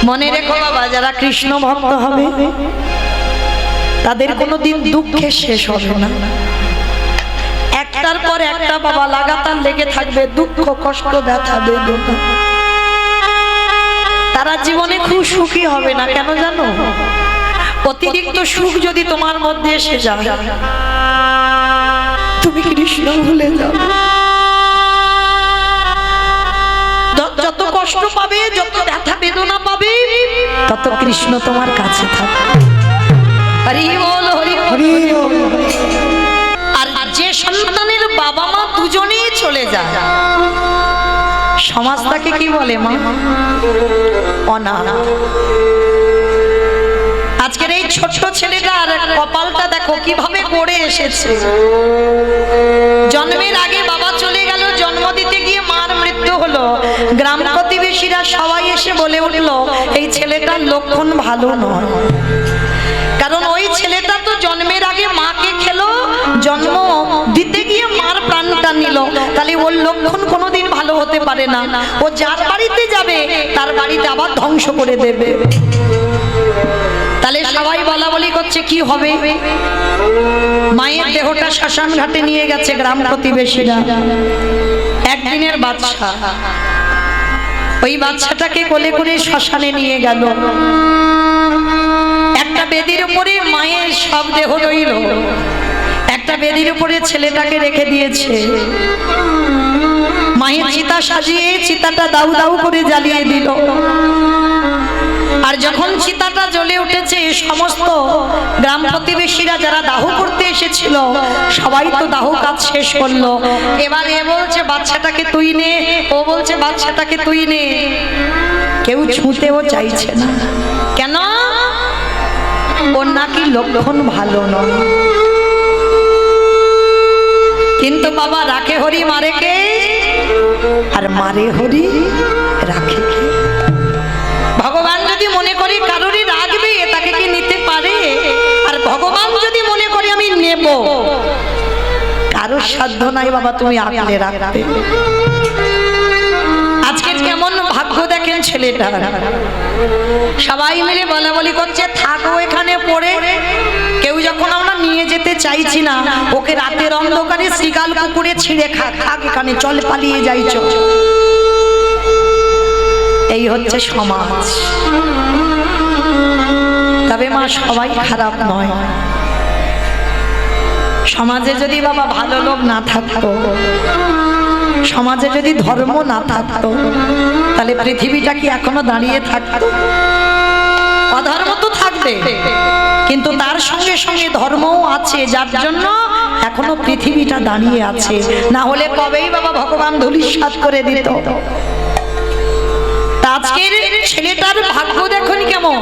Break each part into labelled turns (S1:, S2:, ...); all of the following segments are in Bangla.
S1: মনে রেখো বাবা, যারা কৃষ্ণ ভক্ত হবে তাদের কোনোদিন দুঃখে শেষ হবে না। একটার পর একটা বাবা লাগাতার লেগে থাকবে, দুঃখ কষ্ট ব্যথা বেদনা। তারা জীবনে খুব সুখী হবে না। কেন জানো? অতিরিক্ত সুখ যদি তোমার মধ্যে এসে যায়, তুমি কৃষ্ণ ভুলে যাবে। যত কষ্ট পাবে, যত ব্যথা বেদনা পাবে, তত কৃষ্ণ তোমার কাছে থাকবে। হরি বল, হরি বল। আর যে সন্তানের বাবা মা দুজনেই চলে যায়, সমাজ তাকে কি বলে? মা অনাথ। আজকের এই ছোট্ট ছেলেটার কপালটা দেখো কিভাবে গড়ে এসেছে। জন্মের আগে বাবা চলে গেল, জন্ম দিতে গিয়ে মার মৃত্যু হলো। গ্রাম প্রতিবেশীরা সবাই এসে বলে উঠলো, এই ছেলেটার লক্ষণ ভালো নয়। কারণ ওই ছেলেটা তো জন্মের আগে মাকে খেলো, জন্ম দিতে গিয়ে মার প্রাণটা নিল। তাহলে ওর লক্ষণ কোনোদিন ভালো হতে পারে না। ও যার বাড়িতে যাবে তার বাড়িতে আবার ধ্বংস করে দেবে। তাহলে সবাই বলা বলি করছে, কি হবে? মায়ের দেহটা শ্মশান ঘাটে নিয়ে গেছে গ্রাম প্রতিবেশীরা। একদিনের বাচ্চা, ওই বাচ্চাটাকে কোলে করে শ্মশানে নিয়ে গেল। একটা বেদির উপরে মায়ের সব দেহ রইল, একটা বেদির উপরে ছেলেটাকে রেখে দিয়েছে। মায়ের চিতা সাজিয়ে চিতাটা দাউ দাউ করে জ্বালিয়ে দিল। আর যখন চিতাটা জ্বলে উঠেছে, সমস্ত গ্রাম প্রতিবেশীরা যারা দাহ করতে এসেছিল সবাই তো দাহ কাজ শেষ করলো। এবার এ বলছে বাচ্চাটাকে তুই নে, ও বলছে বাচ্চাটাকে তুই নে। কেউ ছুঁতেও চাইছে না। কেন? ওর নাকি লক্ষণ ভালো নয়। কিন্তু বাবা রাখে হরি মারে কে? আর মারে হরি রাখে কে? ভগবান যদি মনে করে কারোরই রাখবে, তাকে কি নিতে পারে? আর ভগবান যদি মনে করে আমি নেব, কারোর সাধ্য নাই বাবা তুমি আগলে রাখবে। আজকে কেমন ভাগ্য দেখেন ছেলেটা। সবাই মিলে বলা বলি করছে, থাকো এখানে পড়ে। কেউ যখন আমরা নিয়ে যেতে চাইছি না, ওকে রাতের অন্ধকারে শিকাল কুকুরে ছিঁড়ে থাক এখানে, চল পালিয়ে যাই চল। এই হচ্ছে সমাজ। তবে মা সবাই খারাপ নয়। সমাজে যদি বাবা ভালো লোক না থাকতো, সমাজে যদি ধর্ম না থাকতো, তাহলে পৃথিবীটা কি এখনো দাঁড়িয়ে থাকতো? অধর্ম তো থাকবে, কিন্তু তার সঙ্গে সঙ্গে ধর্মও আছে, যার জন্য এখনো পৃথিবীটা দাঁড়িয়ে আছে। না হলে কবেই বাবা ভগবান ধূলিসাৎ করে দিত। আজকের ছেলেটার ভাগ্য দেখুন কেমন।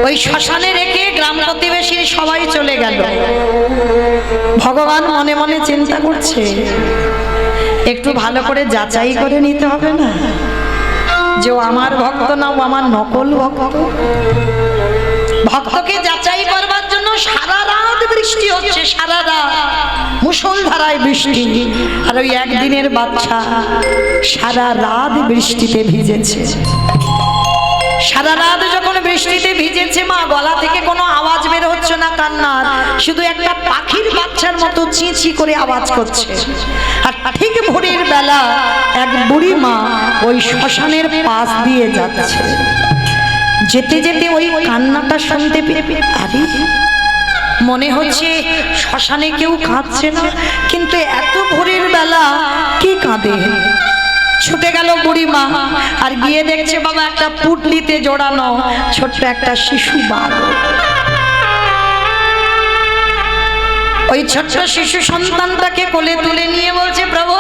S1: ওই শ্মশানে রেখে গ্রাম প্রতিবেশী সবাই চলে গেল। ভগবান মনে মনে চিন্তা করছে, একটু ভালো করে যাচাই করে নিতে হবে না যে ও আমার ভক্ত না ও আমার নকল ভক্ত। ভক্তকে যাচাই করবার জন্য সারা রাত বৃষ্টি হচ্ছে, সারা রাত মুষলধারায় বৃষ্টি। আর ওই একদিনের বাচ্চা সারা রাত বৃষ্টিতে ভিজেছে। সারা রাত যখন বৃষ্টিতে ভিজেছে, মা গলা থেকে কোনো আওয়াজ বের হচ্ছে না কান্নার, শুধু একটা পাখির বাচ্চার মতো চিঁচি করে আওয়াজ করছে। আর ঠিক ভোরের বেলা এক বুড়ি মা ওই শ্মশানের পাশ দিয়ে যাচ্ছে। যেতে যেতে ওই কান্নাটা শুনতে পেয়ে আরে মনে হচ্ছে শ্মশানে কেউ কাঁদছে না, কিন্তু এত ভোরের বেলা কে কাঁদে? ছুটে গেল বুড়িমা, আর গিয়ে দেখছে বাবা একটা পুটলিতে জোড়ানো ছোট্ট একটা শিশু বালক। ওই ছোট্ট শিশু সন্তানটাকে কোলে তুলে নিয়ে বলছে, প্রভু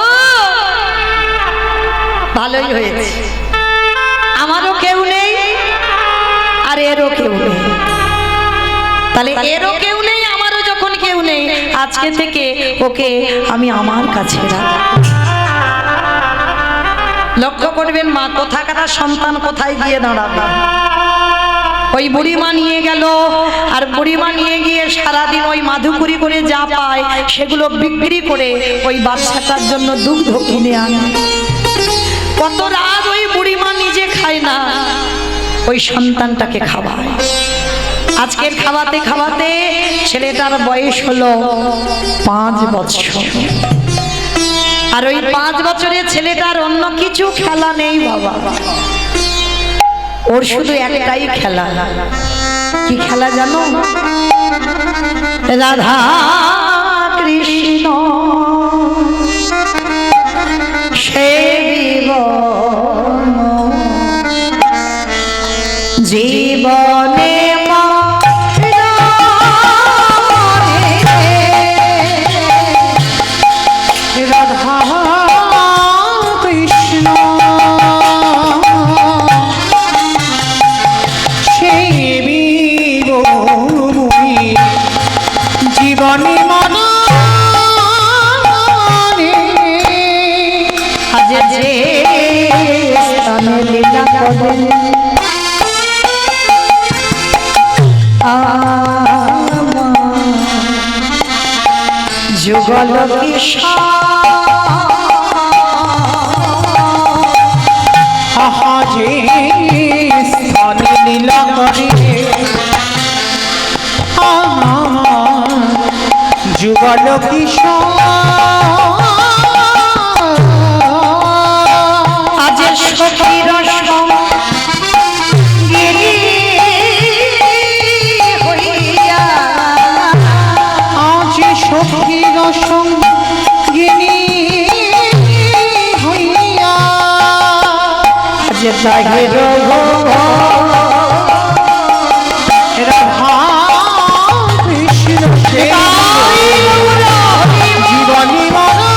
S1: ভালোই হয়েছে, আমারও কেউ নেই আর এরও কেউ নেই। তাহলে এরও কেউ নেই, আমারও যখন কেউ নেই, আজকে থেকে ওকে আমি আমার কাছে রাখব। লক্ষ্য করবেন মা, কোথাকার সন্তান কোথায় গিয়ে দাঁড়াবে। ওই বুড়িমা নিয়ে গেল, আর বুড়িমা নিয়ে গিয়ে সারাদিন ওই মাধুকুরি করে যা পায় সেগুলো বিক্রি করে ওই বাচ্চাটার জন্য দুগ্ধ কিনে আনে। কত রাত ওই বুড়িমা নিজে খায় না, ওই সন্তানটাকে খাওয়ায়। আজকের খাওয়াতে খাওয়াতে ছেলেটার বয়স হলো 5 বছর। আর ওই 5 বছরের ছেলেটার অন্য কিছু খেলা নেই বাবা, ওর শুধু একটাই খেলা। কি খেলা জানো? রাধা কৃষ্ণ সেবিব জীবনে রাধা কৃষ্ণ সেবিব জীবনে মনে আজ যে স্থানে লীলা করেন যুগল
S2: যে স্থানে লীলা করে যুগল কিশোর
S1: আজ সখীর সঙ্গিনী হইয়া,
S2: আজ সখীর সঙ্গিনী হইয়া
S1: আজ তাহে
S2: রাধা কৃষ্ণ জীবনী মনে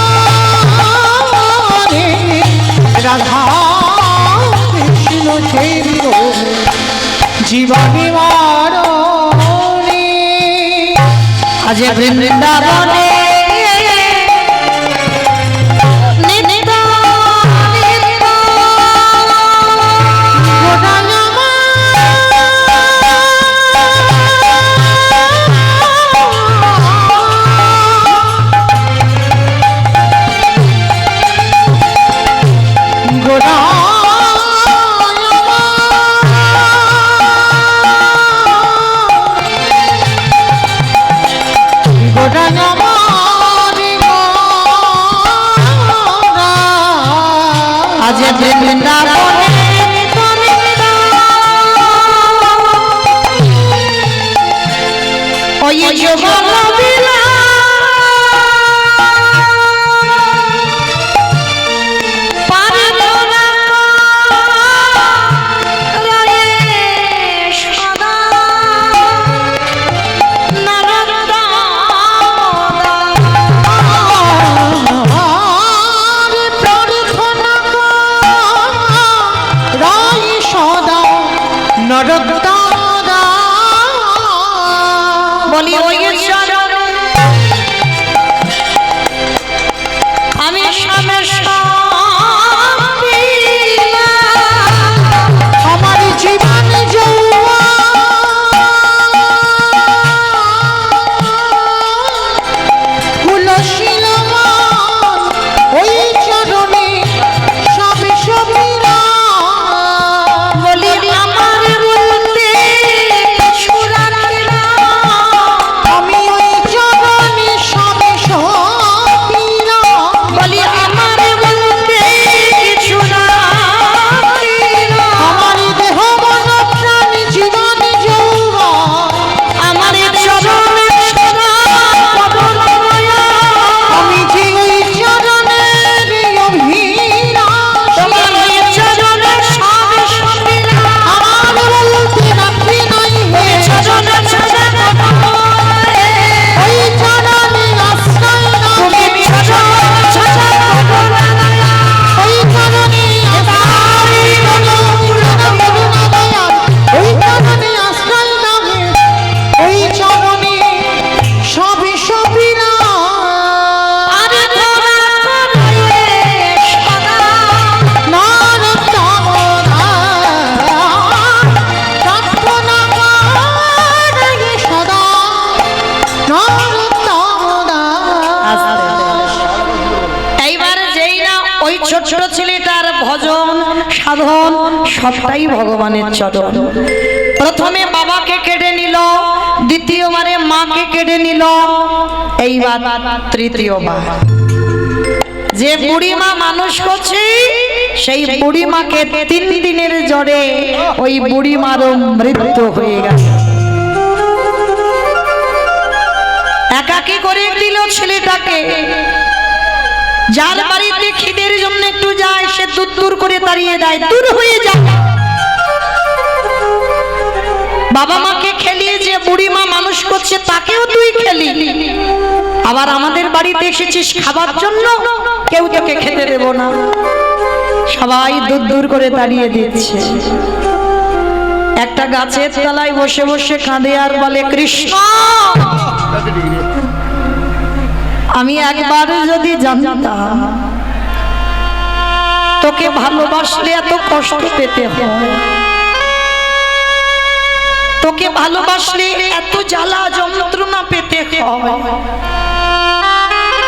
S2: রাধা কৃষ্ণ সেবিব জীবনী মনে
S1: আজ বৃন্দাবনে আজ বৃন্দাবনে ওই যুগল লীলা বলি ওই চরণে আমি
S2: আমার জীবন কুলশীল ওই চরণে সবে সবিরা
S1: বলি আমার বলতে সবটাই ভগবানের চরণ। প্রথমে বাবাকে কেড়ে নিল, দ্বিতীয়বারে মাকে কেড়ে নিল, এইবার তৃতীয়বার যে বুড়িমা মানুষ করছে সেই বুড়িমাকে 3 দিনের জ্বরে ওই বুড়িমারও মৃত্যু হয়ে গেল। একাকী করে দিল ছেলেটাকে। যার বাড়িতে খিদের জন্য একটু যায় সে দূর দূর করে তাড়িয়ে দেয়, দূর হয়ে যায়। বাবা মাকে খেলিয়ে যে বুড়িমা মানুষ করছে তাকেও তুই খেলি, আবার আমাদের বাড়িতে এসেছিস খাবার জন্য, কেউ তোকে খেতে দেব না। সবাই দূর দূর করে তাড়িয়ে দিচ্ছে। একটা গাছের তলায় বসে বসে কাঁদে আর বলে, কৃষ্ণ আমি একবার যদি জানতাম তোকে ভালোবাসলে এত কষ্ট পেতে হয়, তোকে ভালোবাসলে এত জ্বালা যন্ত্রণা পেতে হয়,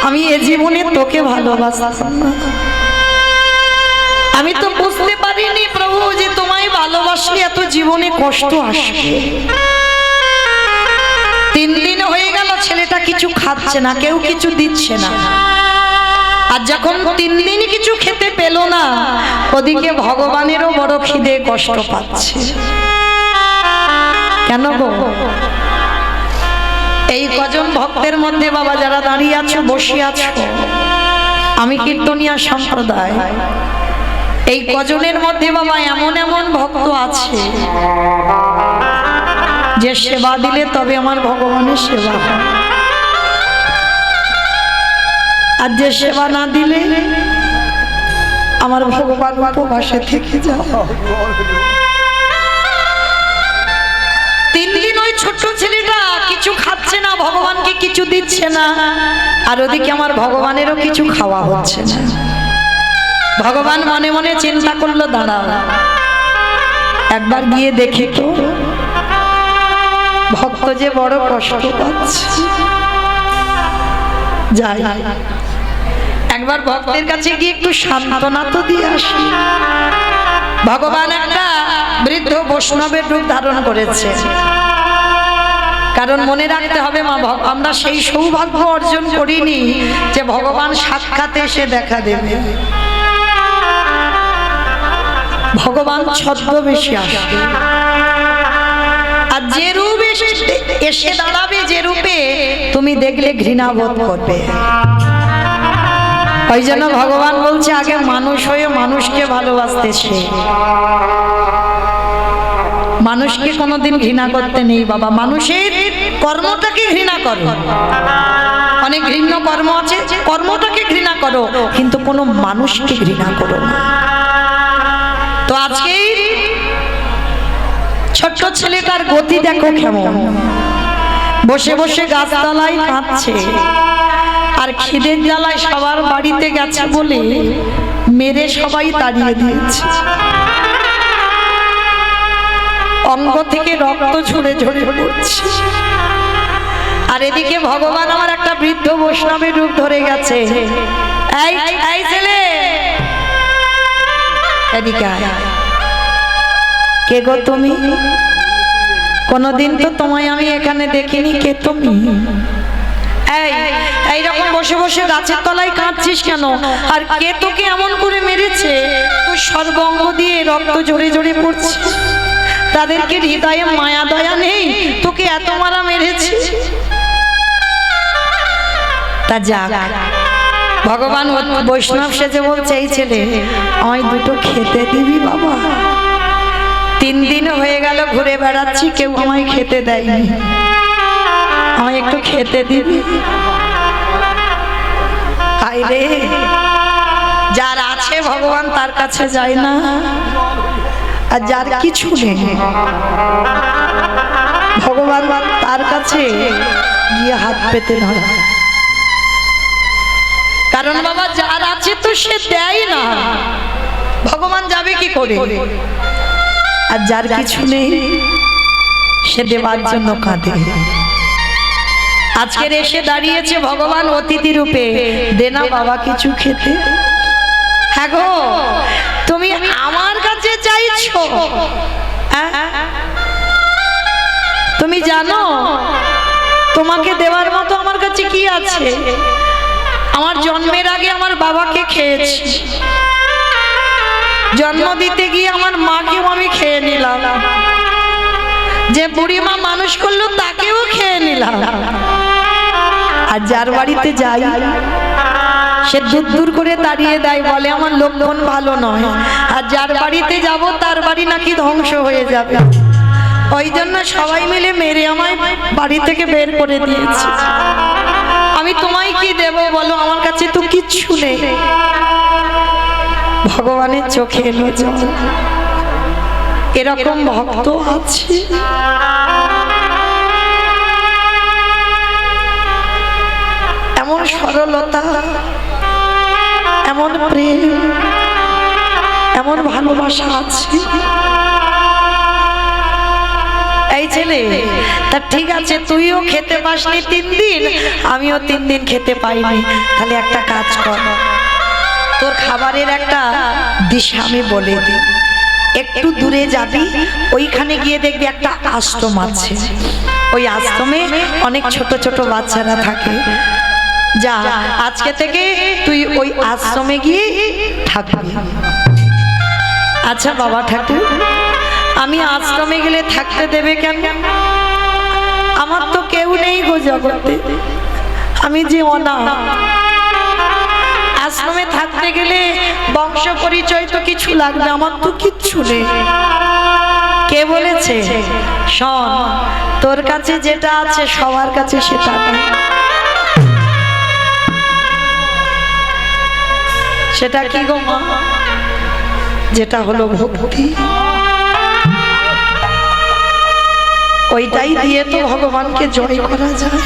S1: আমি এ জীবনে তোকে ভালোবাসতাম না। আমি তো বুঝতে পারিনি প্রভু যে তোমায় ভালোবাসলে এত জীবনে কষ্ট আসবে। 3 দিন হয়ে গেল ছেলেটা কিছু খাচ্ছে না, কেউ কিছু দিচ্ছে না। আর যখন 3 দিন কিছু খেতে পেল না, ওদিকে ভগবানেরও বড় খিদে, কষ্ট পাচ্ছে। কেন গো? এই কজন ভক্তের মধ্যে বাবা যারা দাঁড়িয়ে আছো, বসে আছো, আমি কীর্তনিয়া সম্প্রদায়, এই কজনের মধ্যে বাবা এমন এমন ভক্ত আছে যে সেবা দিলে তবে আমার ভগবানের সেবা হয়, আর যে সেবা না দিলে আমার ভগবান উপবাসে থেকে যায়। 3 দিন ওই ছোট্ট ছেলেটা কিছু খাচ্ছে না, ভগবানকে কিছু দিচ্ছে না, আর ওদিকে আমার ভগবানেরও কিছু খাওয়া হচ্ছে না। ভগবান মনে মনে চিন্তা করলো, দাঁড়াও একবার গিয়ে দেখি তো ভক্ত যে বড় কষ্ট পাচ্ছে, যাই একবার ভক্তের কাছে গিয়ে একটু সান্ত্বনা তো দিয়ে আসি। ভগবান একটা বৃদ্ধ বৈষ্ণবের রূপ ধারণ করেছে, কারণ মনে রাখতে হবে মা, আমরা সেই সৌভাগ্য অর্জন করিনি যে ভগবান সাক্ষাৎ এসে দেখা দেবে। ভগবান ছদ্মবেশে আসবে, আর যে রূপ এসে দাঁড়াবে, যে রূপে তুমি দেখলে ঘৃণা বোধ করবে। ওই জন্য ভগবান বলছে আগে মানুষ হয়ে মানুষকে ভালোবাসতে শেখ, মানুষকে কোনোদিন ঘৃণা করতে নেই বাবা। মানুষের কর্মটাকে ঘৃণা করো, অনেক ঘৃণ্য কর্ম আছে, কর্মটাকে ঘৃণা করো, কিন্তু কোনো মানুষকে ঘৃণা করো না। তো আজকে ছোট্ট ছেলেটার গতি দেখো কেমন, বসে বসে গাছতলায় কাঁদছে, আর খিদের জ্বালায় সবার বাড়িতে গেছে বলে মেরে সবাই তাড়িয়ে দিয়েছে। অঙ্গ থেকে রক্ত ঝরে ঝরে পড়ছে, আর এদিকে ভগবান আমার একটা বৃদ্ধ বৈষ্ণবের রূপ ধরে গেছে। এই ছেলে এদিকে আয়। কে গো তুমি? কোনদিন তো তোমায় আমি এখানে দেখিনি, কে তুমি? এইরকম বসে বসে গাছের তলায় কাঁদছিস কেন? আর কে তোকে এমন করে মেরেছে? তোর সর্বঙ্গ দিয়ে রক্ত ঝরে ঝরে পড়ছে, তাদেরকে হৃদয়ে মায়া দয়া নেই, তোকে এত মারা মেরেছে। তা যাক, ভগবান বৈষ্ণব সেজে বলছে, এই ছেলে আমায় দুটো খেতে দিবি বাবা? 3 দিন হয়ে গেল ঘুরে বেড়াচ্ছি, কেউ আমায় খেতে দেয়নি, আমায় একটু খেতে দিবি? হায় রে, যার আছে ভগবান তার কাছে যায় না, আর যার কিছু নেই ভগবান তার কাছে গিয়ে হাত পেতে ধরা। কারণ বাবা যার আছে তো সে দেয় না, ভগবান যাবে কি করে? আর যার কিছু নেই সে দেবার জন্য কাঁদে। আজকের এসে দাঁড়িয়েছে ভগবান অতিথি রূপে, দে না বাবা কিছু খেতে। হ্যাঁ গো, তুমি আমার কাছে চাইছো? তুমি জানো তোমাকে দেওয়ার মতো আমার কাছে কি আছে? আমার জন্মের আগে আমার বাবাকে খেয়েছি, জন্ম দিতে গিয়ে আমার মাকেও আমি খেয়ে নিলাম, যে বুড়িমা মানুষ করলো তাকেও খেয়ে নিলাম। আর যার বাড়িতে যাই সে দূর দূর করে দাঁড়িয়ে দেয়, বলে আমার লক্ষণ ভালো নয়। আর যার বাড়িতে যাব তার বাড়ি নাকি ধ্বংস হয়ে যাবে। ওই জন্য সবাই মিলে মেরে আমায় বাড়ি থেকে বের করে দিয়েছে। আমি তোমায় কি দেব বলো? আমার কাছে তো কিচ্ছু নেই। ভগবানের চোখে এলো জল। এরকম ভক্ত আছে। এমন সরলতা, এমন প্রেম, এমন ভালোবাসা আছে। এই ছেলে, তা ঠিক আছে, তুইও খেতে পাসনি 3 দিন, আমিও 3 দিন খেতে পাইনি। তাহলে একটা কাজ কর, তোর খাবারের একটা দিশা আমি বলে দিই। একটু দূরে যাবি, ওইখানে গিয়ে দেখবি একটা আশ্রম আছে। ওই আশ্রমে অনেক ছোট ছোট বাচ্চারা থাকে। যা, আজকে থেকে তুই ওই আশ্রমে গিয়ে থাকবি। আচ্ছা বাবা ঠাকুর, আমি আশ্রমে গেলে থাকতে দেবে কেন? আমার তো কেউ নেই গো জগতে, আমি যে অনাথ। আশ্রমে থাকতে গেলে বংশ পরিচয় তো কিছু লাগবে, আমার তো কিচ্ছু নেই। কে বলেছে? শোন, তোর কাছে যেটা আছে সবার কাছে সেটা নেই। সেটা কি গো মা? যেটা হলো ভক্তি। ওইটাই দিয়ে তো ভগবানকে জয় করা যায়।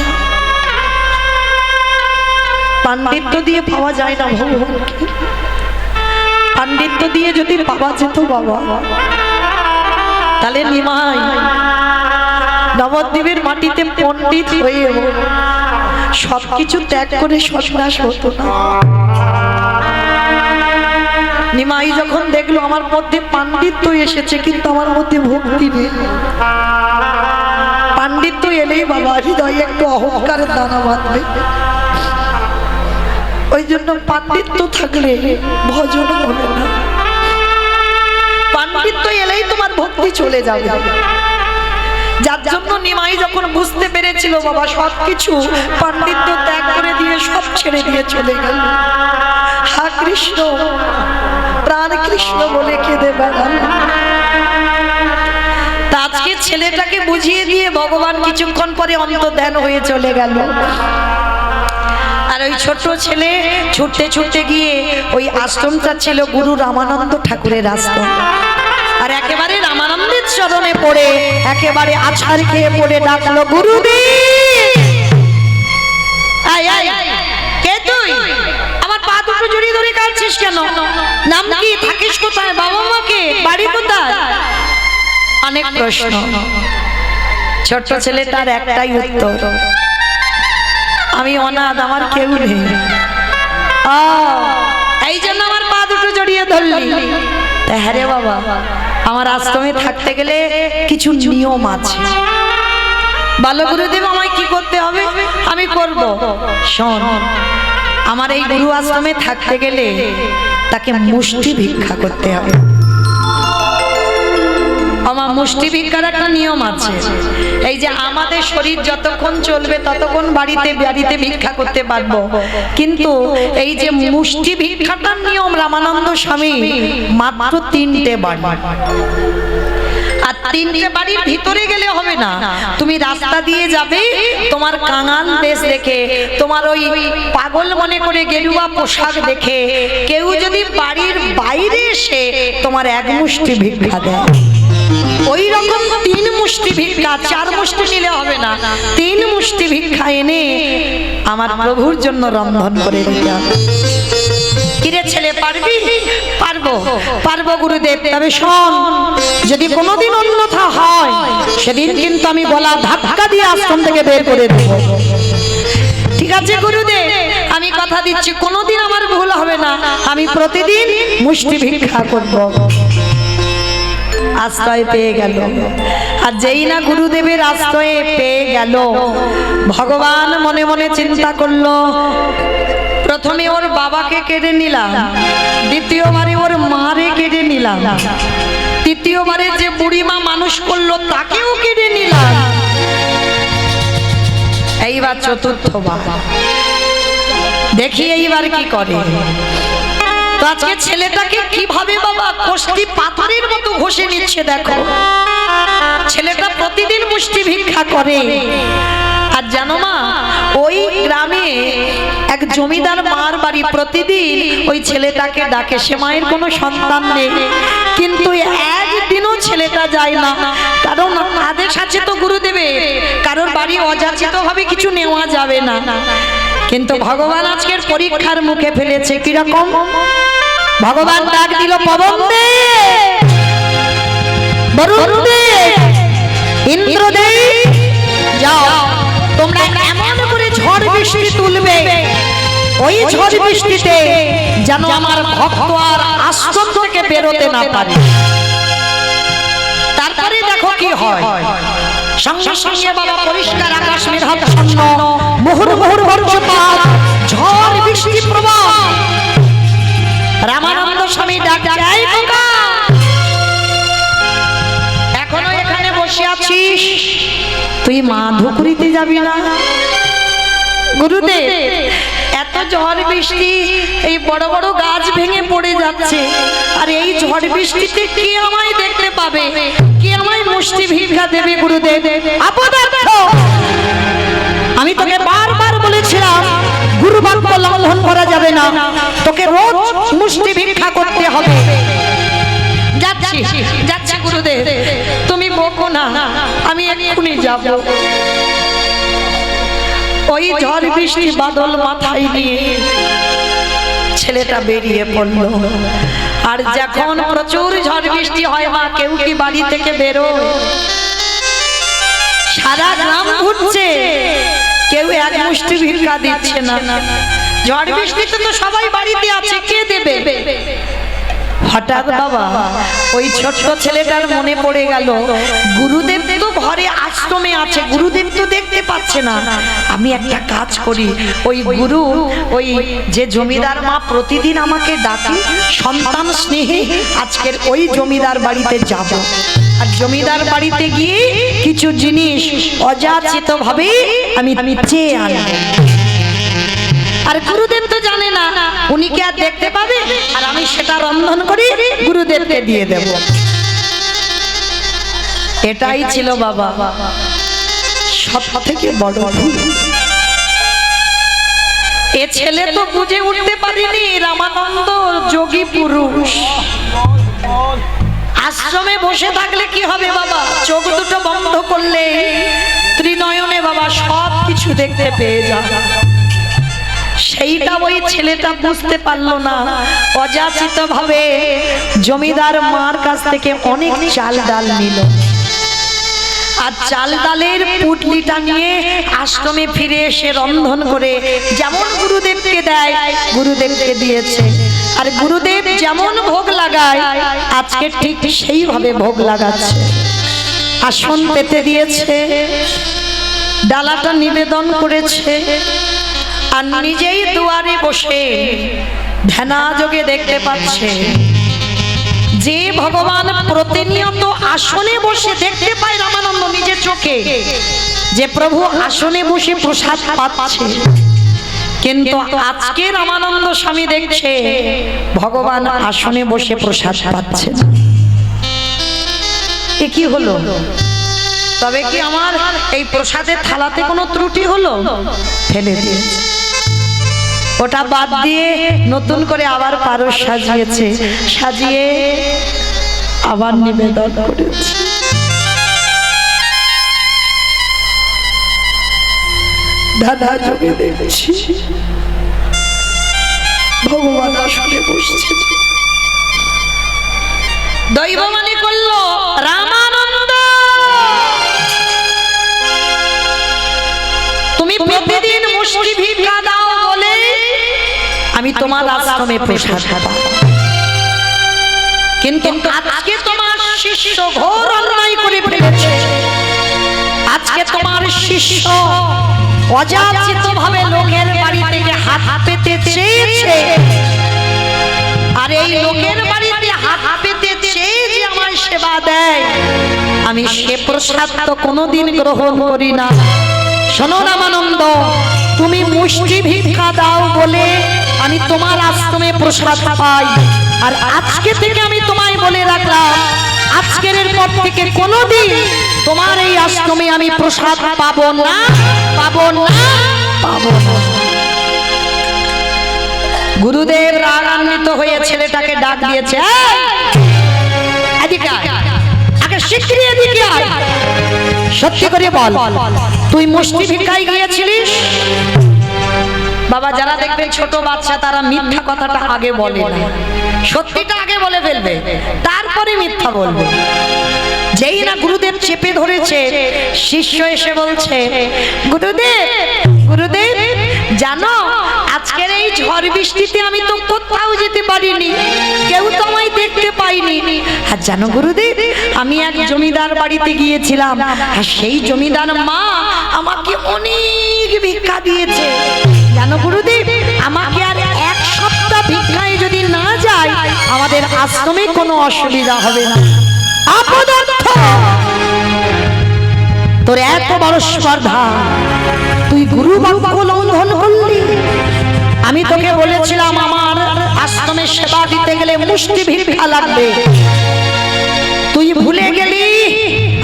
S1: পাণ্ডিত্য দিয়ে পাওয়া যায় না ভগবানকে। পাণ্ডিত্য দিয়ে যদি পাওয়া যেত বাবা, তাহলে নিমাই নবদ্বীপের মাটিতে পণ্ডিত হয়ে সবকিছু ত্যাগ করে সন্ন্যাস হতো না। নিমাই যখন দেখলো আমার মধ্যে পাণ্ডিত্য এসেছে কিন্তু আমার মধ্যে ভক্তি নেই, পাণ্ডিত্য এলেই বাবা হৃদয়ে একটু অহংকারের দানা বাঁধবে। ওই জন্য পাণ্ডিত্য থাকলে ভজন হবে না, পাণ্ডিত্য এলেই তোমার ভক্তি চলে যাবে। যার জন্য নিমাই যখন বুঝতে পেরেছিল বাবা সবকিছু পাণ্ডিত্য ত্যাগ করে দিয়ে সব ছেড়ে দিয়ে চলে গেল। হা কৃষ্ণ, প্রাণ কৃষ্ণ বলে কেঁদে বেড়াল। আজকে ছেলেটাকে বুঝিয়ে দিয়ে ভগবান কিছুক্ষণ পরে অন্তর্ধান হয়ে চলে গেল। আর ওই ছোট ছেলে ছুটতে ছুটতে গিয়ে ওই আশ্রমটা ছিল গুরু রামানন্দ ঠাকুরের আশ্রম। আর একেবারে রামানন্দের চরণে পড়ে একেবারে আছাড় খেয়ে পড়ে ডাকলো, গুরুদেব। কে তুই? আমার পা দুটো জড়িয়ে ধরে কাঁদছিস কেন? নাম কি? থাকিস কোথায়? বাবা মাকে? বাড়ি কোথায়? অনেক প্রশ্ন। ছোট্ট ছেলেটার একটাই উত্তর, আমি অনাথ, আমার কেউ নেই। এই জন্য আমার পা দুটো জড়িয়ে ধরলি? হ্যাঁ রে বাবা, আমার আশ্রমে থাকতে গেলে কিছু নিয়ম আছে। বলো গুরুদেব আমায় কি করতে হবে? আমি করব। শোন, আমার এই গুরু আশ্রমে থাকতে গেলে তাকে মুষ্টি ভিক্ষা করতে হবে। আমার মুষ্টি ভিক্ষার একটা নিয়ম আছে। এই যে আমাদের শরীর যতক্ষণ চলবে ততক্ষণ বাড়িতে বাড়িতে ভিক্ষা করতে পারবো, কিন্তু এই যে মুষ্টি ভিক্ষাটার নিয়ম রামানন্দ স্বামী মাত্র 3টে বাড়ি। আর 3টে বাড়ির ভিতরে গেলে হবে না, তুমি রাস্তা দিয়ে যাবে, তোমার কাঙাল দেশ দেখে, তোমার ওই পাগল মনে করে গেরুয়া পোশাক দেখে কেউ যদি বাড়ির বাইরে এসে তোমার 1 মুষ্টি ভিক্ষা দেয়, ওই রকম 3 মুষ্টি ভিক্ষা, 4 মুষ্টি নিলে হবে না, 3 মুষ্টি ভিক্ষা এনে আমার প্রভুর জন্য রন্ধন করে দিতে হবে। কিরে ছেলে, পারবি? পারবো, পারবো গুরুদেব। তবে শোন, যদি কোনোদিন অন্যথা হয় সেদিন কিন্তু আমি গলা ধাক্কা দিয়ে আশ্রম থেকে বের করে দেব। ঠিক আছে গুরুদেব, আমি কথা দিচ্ছি কোনোদিন আমার ভুল হবে না, আমি প্রতিদিন মুষ্টি ভিক্ষা করব। আশ্রয় পেয়ে গেল। আর যেই না গুরুদেবের আশ্রয়ে পেয়ে গেল, ভগবান মনে মনে চিন্তা করলো, প্রথমে ওর বাবাকে কেড়ে নিলাম, দ্বিতীয়বারে ওর মারে কেড়ে নিলাম, তৃতীয়বারে যে বুড়িমা মানুষ করলো তাকেও কেড়ে নিলাম, এইবার চতুর্থবার দেখি এইবার কি করে। তো আজকে ছেলেটাকে কিভাবে বাবা কষ্টি পাথরের মতো ঘষে নিচ্ছে দেখো। ছেলেটা প্রতিদিন মুষ্টি ভিক্ষা করে। আর জানো মা, ওই গ্রামে এক জমিদার মার বাড়ি, প্রতিদিন ওই ছেলেটাকে ডাকে। সে মায়ের কোনো সন্তান নেই, কিন্তু একদিনও ছেলেটা যায় না, কারণ আদেশ আছে তো গুরুদেবের, কারোর বাড়ি অযাচিত ভাবে কিছু নেওয়া যাবে না। কিন্তু ভগবান আজকের পরীক্ষার মুখে ফেলেছে। কিরকম? ভগবান ডাক দিল, পবন দে, বরুণ দে, ইন্দ্র দে, যাও তোমরা এমন করে ঝড় বৃষ্টি তুলবে, ওই ঝড় বৃষ্টিতে যেন আমার ভক্ত আর আশ্রম থেকে বেরোতে না পারে। তারপরে দেখো কি হয়। সঙ্গে সঙ্গে বাবা পরিষ্কার আকাশ মেঘাচ্ছন্ন, মুহুর মুহুর বর্ষপাত, ঝড় বৃষ্টি প্রবাহ। রামানন্দ স্বামী ডাক দেয়, খোকা এখনো এখানে বসে আছিস, তুই মা ধুকুরিতে যাবি না? গুরুদেব, এত ঝড় বৃষ্টি, এই বড় বড় গাছ ভেঙে পড়ে যাচ্ছে, আর এই ঝড় বৃষ্টিতে কে আমায় দেখতে পাবে, কে আমায় মুষ্টি ভিক্ষা দেবে? গুরুদেব আপদার্থ, আমি তোকে বারবার বলেছিলাম গুরু বাক্য লঙ্ঘন করা যাবে না, তোকে রোজ মুষ্টি ভিক্ষা করতে হবে। যাচ্ছি যাচ্ছি গুরুদেব, তুমি বকো না, আমি এক্ষুনি যাব। ওই ঝড় বৃষ্টি বাদল মাথায় নিয়ে ছেলেটা বেরিয়ে পড়ল। আর যখন প্রচুর ঝড় বৃষ্টি হয় মা, কেউ কি বাড়ি থেকে বেরোয়? সারা গ্রাম ঘুরছে, কেউ এক মুষ্টি ভিক্ষা দিচ্ছে না। ঝড় বৃষ্টিতে তো সবাই বাড়িতে আছে, কে দেবে? হঠাৎ বাবা ওই ছোট্ট ছেলেটার মনে পড়ে গেল, গুরুদেব তো ঘরে আশ্রমে আছে, গুরুদেব তো দেখতে পাচ্ছে না। আমি একটা কাজ করি, ওই গুরু, ওই যে জমিদার মা প্রতিদিন আমাকে ডাকে সন্তান স্নেহে, আজকের ওই জমিদার বাড়িতে যাব। আর জমিদার বাড়িতে গিয়ে কিছু জিনিস অযাচিত ভাবে আমি চেয়ে আনবো। আর গুরুদেব তো জানে না, উনি কি আর দেখতে পাবে? আর আমি সেটা রন্ধন করে গুরুদেবকে দিয়ে দেব। এটাই ছিল বাবা সব থেকে বড় ভুল। এ ছেলে তো বুঝে উঠতে পারেনি রামানন্দ যোগী পুরুষ। আশ্রমে বসে থাকলে কি হবে বাবা? চোখ দুটো বন্ধ করলে ত্রিনয়নে বাবা সব কিছু দেখতে পেয়ে যায়। সেইটা ওই ছেলেটা বুঝতে পারলো না, অযাচিত ভাবে জমিদার মার কাছ থেকে অনেক চাল ডাল নিল। আর চাল ডালের পুটলিটা নিয়ে আশ্রমে ফিরে এসে রন্ধন করে যেমন গুরুদেবকে দেয় গুরুদেবকে দিয়েছে। আর গুরুদেব যেমন ভোগ লাগায় আজকে ঠিক সেইভাবে ভোগ লাগাচ্ছে। আসন পেতে দিয়েছে, ডালাটা নিবেদন করেছে, আর নিজেই দুয়ারে বসে ধ্যানাযোগে দেখতে পাচ্ছে যে ভগবান প্রতিনিয়ত আসনে বসে দেখতে পায় রামানন্দ নিজের চোখে যে প্রভু আসনে বসে প্রসাদ পাচ্ছে। কিন্তু আজকে রামানন্দ স্বামী দেখছে ভগবান আসনে বসে প্রসাদ পাচ্ছে। এ কি হলো? তবে কি আমার এই প্রসাদের থালাতে কোনো ত্রুটি হলো? ফেলে দিয়েছে, ওটা বাদ দিয়ে নতুন করে আবার পারস সাজিয়েছে, সাজিয়ে আবার নিবেদন করেছে। দাদা যোগে দেখছি ভগবান আসলে বসছে। দৈব মানে করলো রামানন্দ, তুমি প্রতিদিন মুষ্টি ভিক্ষা দাও বলে আমি তোমার আশ্রমে প্রসাদ পাবো, কিন্তু আজকে তোমার শিষ্য ঘোর অন্যায় করে ফেলেছে। আজকে তোমার শিষ্য অযাচিত ভাবে লোকের বাড়ি থেকে হাত পেতে চেয়েছে, আর এই লোকের বাড়িতে হাত পেতে চেয়ে যে আমার সেবা দেয়, আমি সে প্রসাদ তো কোনোদিন গ্রহণ করি না। শোনো রামানন্দ, তুমি মুষ্টি ভিক্ষা দাও বলে আমি তোমার আশ্রমে প্রসাদ পাই, আর আজকে থেকে আমি তোমায় বলে রাখলাম, আজকের পর থেকে কোনোদিন তোমার এই আশ্রমে আমি প্রসাদ পাবো না, পাবো না, পাবো না। গুরুদেব রাগান্বিত হয়ে ছেলেটাকে ডাক দিয়েছে, এদিকে আয়, আগে শিগগিরই এদিকে আয়। সত্যি করে বল, তুই মুষ্টি ভিক্ষায় গিয়েছিলিস? বাবা, যারা দেখবেন ছোট বাচ্চা তারা মিথ্যা কথাটা আগে বলে না, সত্যিটা আগে বলে ফেলবে, তারপরে মিথ্যা বলবে। যেই না গুরুদেব চেপে ধরেছে, শিষ্য এসে বলছে, গুরুদেব, গুরুদেব জানো আজকের এই ঝড় বৃষ্টিতে আমি তো কোথাও যেতে পারিনি, কেউ তো আমায় দেখতে পাইনি। আর জানো গুরুদেব, আমি এক জমিদার বাড়িতে গিয়েছিলাম, আর সেই জমিদার মা আমাকে অনেক ভিক্ষা দিয়েছে। জানো গুরুদেব, আমাকে আর এক সপ্তাহ ভিক্ষায় যদি না যায়, আমাদের আশ্রমে কোনো অসুবিধা হবে না। অপদার্থ, তোর এত বড় স্পর্ধা, তুই গুরু বাক্য লঙ্ঘন করলি। আমি তোকে বলেছিলাম আমার আশ্রমে সেবা দিতে গেলে মুষ্টি ভিক্ষা লাগবে, তুই ভুলে গেলি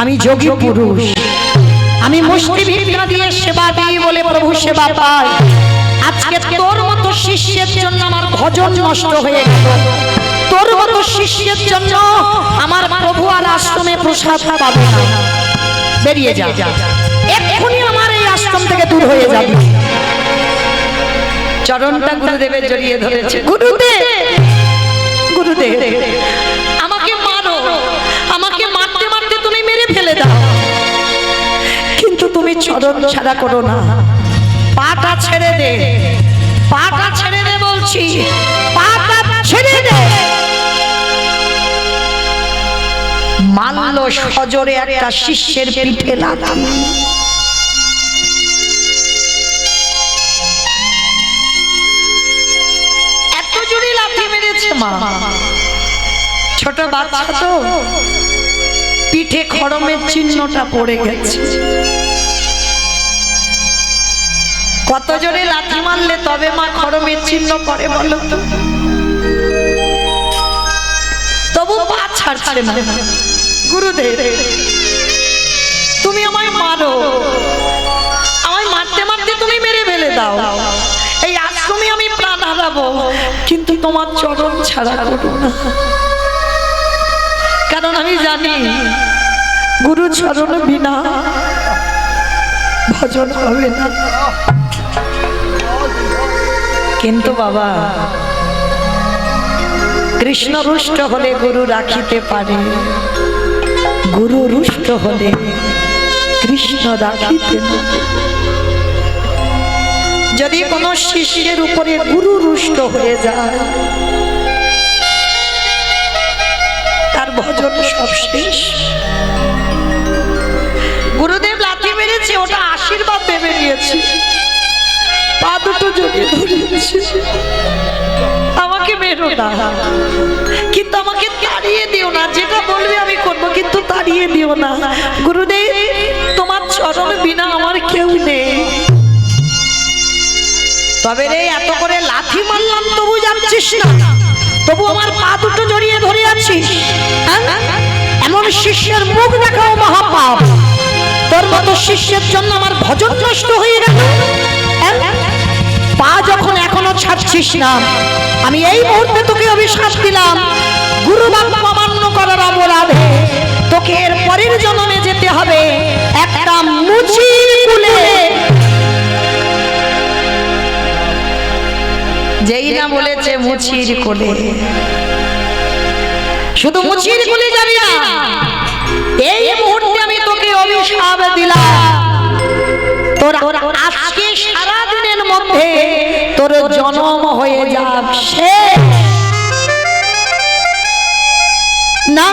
S1: আমি যোগী পুরুষ, আমি মুষ্টি ভিক্ষা দিয়ে সেবা দিই বলে প্রভু সেবা পাই। আজকে তোর মতো শিষ্যের জন্য আমার ভজন নষ্ট হয়ে গেল, তোর মতো শিষ্যের জন্য আমার প্রভু আর আশ্রমে প্রসাদ পাবে না। বেরিয়ে যা, এক্ষুনি আমার এই আশ্রম থেকে দূর হয়ে যাবে। চরণটা গুরুদেবের জড়িয়ে ধরেছে, গুরুদেব, গুরুদেব আমাকে মারো, আমাকে মারতে মারতে তুমি মেরে ফেলে দাও, কিন্তু তুমি চরণ ছাড়া করো না, পাটা ছেড়ে দে, পাটা ছেড়ে দে বলছি, পাটা ছেড়ে দে। মানল সজোরে একটা শিষ্যের পিঠে লাথি। এত জোরে লাথি মেরেছে মা, ছোট বাচ্চা তো, পিঠে খড়মের চিহ্নটা পড়ে গেছে। কত জোরে লাথি মারলে তবে মা খড়মের চিহ্ন পড়ে বলো তো? তবু পা ছাড়ছে না। গুরুদেব, তুমি আমায় মারো, আমায় মারতে মারতে তুমি মেরে ফেলে দাও, এই আশ্রমে আমি প্রাণ হারাবো, কিন্তু তোমার চরণ ছাড়া করো না, কারণ আমি জানি গুরু চরণ বিনা ভজন হবে না। কিন্তু বাবা, কৃষ্ণ রুষ্ট হলে গুরু রাখিতে পারে, গুরু রুষ্ট হলে কৃষ্ণ রাখিতে না। যদি কোনো শিষ্যের উপরে গুরু রুষ্ট হয়ে যায়, তার ভজন সব শেষ। গুরুদেব লাথি মেরেছে, ওটা আশীর্বাদ ভেবে নিয়েছি, পা দুটো জড়িয়ে ধরেছে, আমাকে মেরো না, কিন্তু আমাকে তাড়িয়ে দিও না, যেটা বলবে আমি করবো, কিন্তু তাড়িয়ে দিও না। গুরুদেব, তোমার চরণ বিনা আমার কেউ নেই। তবে রে, এত করে লাথি মারলাম তবু যাচ্ছিস না, তবু আমার পা দুটো জড়িয়ে ধরে আছিস। এমন শিষ্যের মুখ দেখাও মহাপাপ, তোর মতো শিষ্যের জন্য আমার ভজন নষ্ট হয়ে গেল। পা যখন এখনো ছাড়ছিস না, আমি এই মুহূর্তে তোকে অভিশাপ দিলাম, গুরু বাক্য অমান্য করার অপরাধে তোকে এর পরের জন্মে যেতে হবে একটা মুচির কুলে। যেই না বলেছে মুচির কোলে, শুধু মুচির কোলে যাবি না, এই মুহূর্তে আমি তোকে অভিশাপ দিলাম, তোর আজকে সারা দিনের মধ্যে তোর জন্ম হয়ে যাবে। না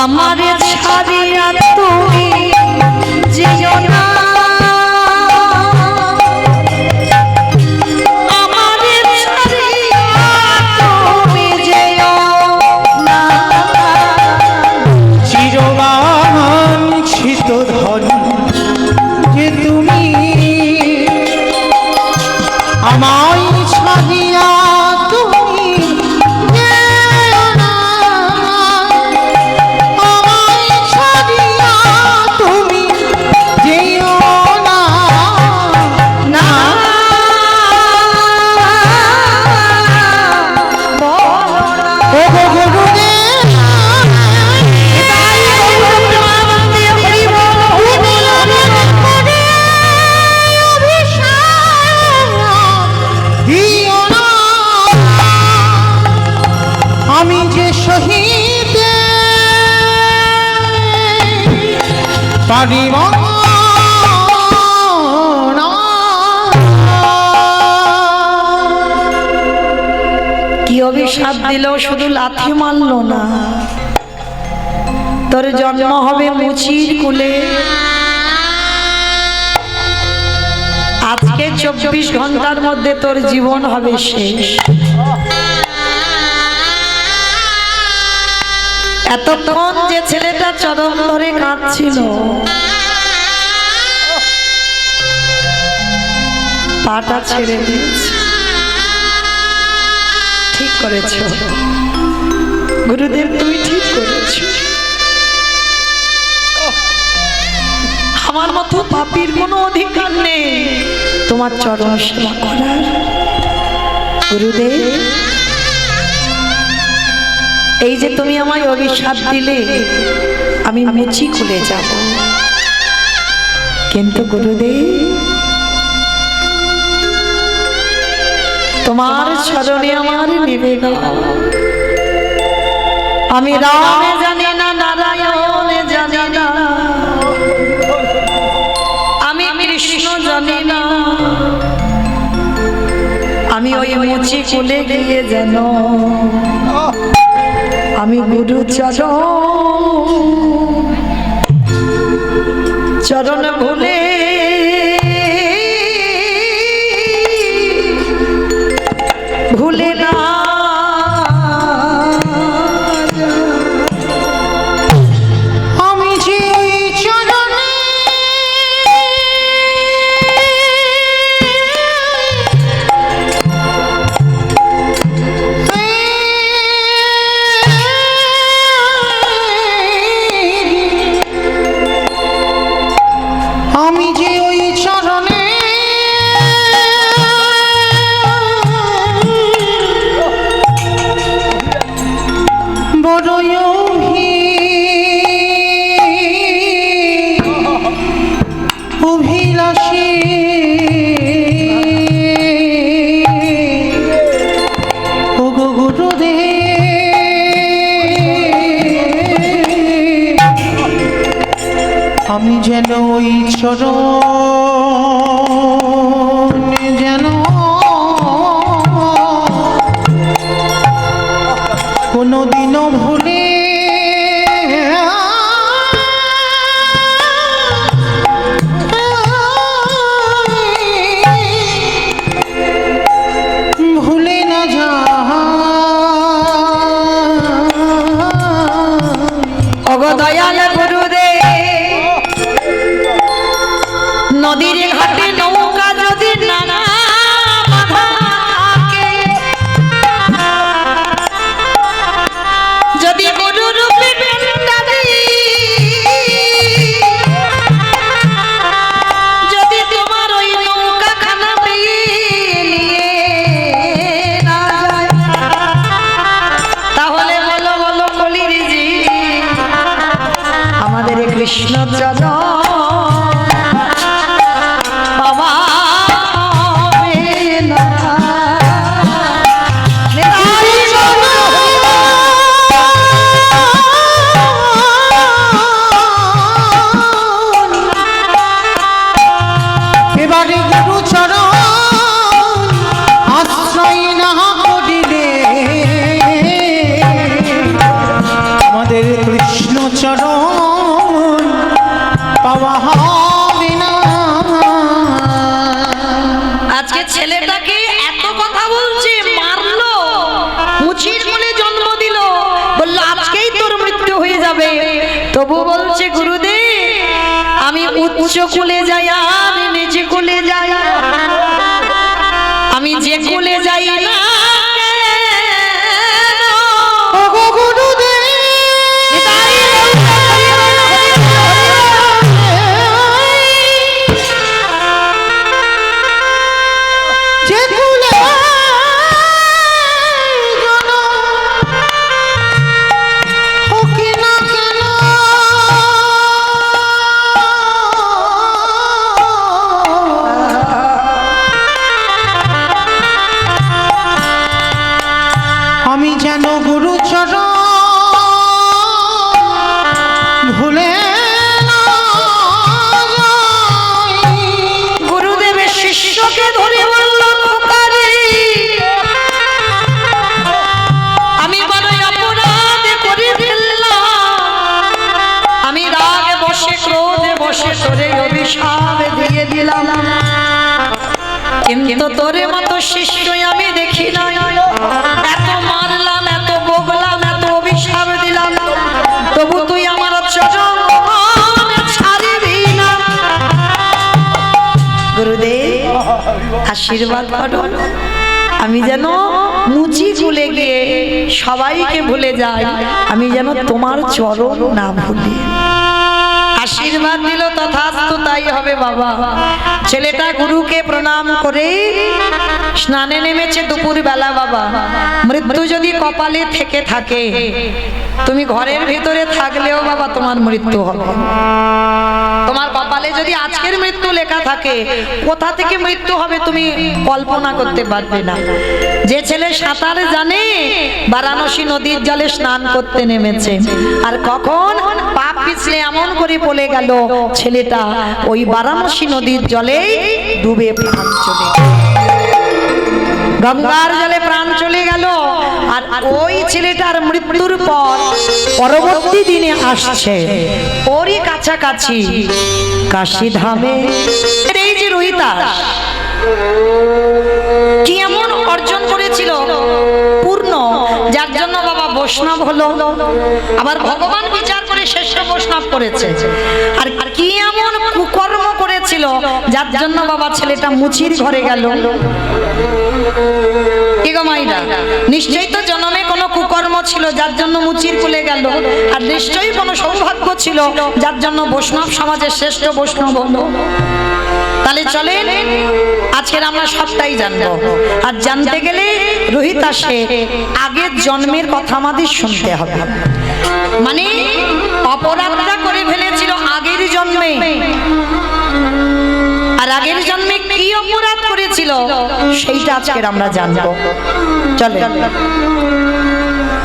S1: আমারে ছাড়িয়া তুমি যেও না, আমারে ছাড়িয়া তুমি যেও না।
S2: চিরবাঞ্ছিত ধন যে তুমি আমায় ছাড়িয়া তুমি যেও না, আমায় ছাড়িয়া তুমি যেও না,
S1: না বলো না।
S2: ও গো গুরুদেব,
S1: তাই বলো প্রেমানন্দে হরি বল, হরি বল, হরি বল।
S2: দিও না। আমি যে শহীদ পারিব না।
S1: কি অভিশাপ দিল, শুধু লাথি মারলো না, তোর জন্ম হবে মুচির কুলে। আজকে 24 ঘন্টার মধ্যে তোর জীবন হবে শেষ। এতক্ষণ যে ছেলেটা চরণ ধরে কাঁদছিল, পাটা ছেড়ে দিয়েছে। ঠিক করেছ গুরুদেব, তুই ঠিক করেছ। আমার মতো পাপীর কোনো অধিকার নেই তোমার চরণ সেবা করার। গুরুদেব, এই যে তুমি আমায় অভিশাপ দিলে, আমি মুচি খুলে যাব, কিন্তু গুরুদেব তোমার চরণে আমার নিবেদন। আমি রামে জানি না, নারায়ণে জানি না, আমি কৃষ্ণ জানি না, আমি ওই মুচি কুলে গিয়ে যেন আমি গুরু চরণ ভুলে ভুলে না।
S2: আমি যে ওই চরণে আমি যে ওই চরণে বড়ই অভিলাষী, ও গো গুরুদেব, আমি যেন ওই চরণ যেন কোনোদিনও ভুলে ভুলে না যা।
S1: ওগো দয়াল গুরুদেব, নদীর ঘাটে নৌকা যদি নানা বাঁধা থাকে, যদি গুরু রূপে প্রেমটারি, যদি তোমার ওই নৌকা খানা পেয়ে নিয়ে না যায়, তাহলে বলো বলো কলির জি, আমাদের কৃষ্ণ চরণ বাবা না।
S2: এবারে গুরু চরণ আশ্রয় না করিলে আমাদের কৃষ্ণ চরণ পাওয়া হবে না।
S1: আজকে ছেলেটাকে এত কথা বলছে, মারলো, মুচির কোলে জন্ম দিল, বললো আজকেই তোর মৃত্যু হয়ে যাবে। তবু বলছে গুরুদেব আমি উচ্চ কুলে যাই আর নিচে কুলে যাই, আমি যে কুলে যাই না
S2: ওগো গুরুদেব যে কুলে জনম হোক না কেন, আমি যেন গুরু চরণ ভুলে না যাই।
S1: গুরুদেবের শিষ্যকে ধরে বলল খোকারে আমি বড়ই অপরাধ করে ফেললাম, আমি রাগে বসে ক্রোধে বসে তোরে অভিশাপ দিয়ে দিলাম, কিন্তু তোরে মতো শিষ্যই আমি দেখি না, এত মারলাম এত বকলাম এত অভিশাপ দিলাম, তবু তুই আমার চরণ ছাড়বি না। গুরুদেব আশীর্বাদ করো, আমি যেন মুচি ভুলে গিয়ে সবাইকে ভুলে যাই, আমি যেন তোমার চরণ না ভুলি। আশীর্বাদ দিল, তথাস্তু তাই হবে বাবা। ছেলেটা গুরুকে প্রণাম করে স্নানে নেমেছে দুপুর বেলা। বাবা মৃত্যু যদি কপালে থেকে থাকে, তুমি ঘরের ভিতরে থাকলেও বাবা তোমার মৃত্যু হবে। তোমার কপালে যদি আজকের মৃত্যু লেখা থাকে, কোথা থেকে মৃত্যু হবে তুমি কল্পনা করতে পারবে না। যে ছেলে সাঁতার জানে বারাণসী নদীর জলে স্নান করতে নেমেছে, আর কখন পাপ পিছলে এমন করে পড়ে গেল, ছেলেটা ওই বারাণসী নদীর জলেই ডুবে প্রাণ চলে গেল। গঙ্গার জলে প্রাণ চলে গেল। আর ওই ছেলেটার মৃত্যুর পর পরবর্তী দিনে আসছে ওরই কাছাকাছি কাশী ধামে এই যে রোহিতাস কি এমন অর্জন করেছিল পূর্ণ, যার জন্য বাবা বৈষ্ণব হলো। আবার ভগবান বিচার করে শ্রেষ্ঠ বৈষ্ণব করেছে। আর কি এমন কুকর্ম করেছিল যার জন্য বাবা ছেলেটা মুচির ঘরে গেল। কি গো মাইরা, নিশ্চয়ই তো জন্মে কোনো কুকর্ম ছিল যার জন্য মুচির কোলে গেল, আর নিশ্চয়ই কোনো সৌভাগ্য ছিল যার জন্য বৈষ্ণব সমাজের শ্রেষ্ঠ বৈষ্ণব হলো। তাহলে চলেন আজকের আমরা সবটাই জানবো। আর জানতে গেলে রোহিতাসে আগের জন্মের কথা আমাদের শুনতে হবে। মানে অপরাধটা করে ফেলেছিল আগের জন্মে, আর আগের জন্মে কি অপরাধ করেছিল সেইটা আজকের আমরা জানবো। চলে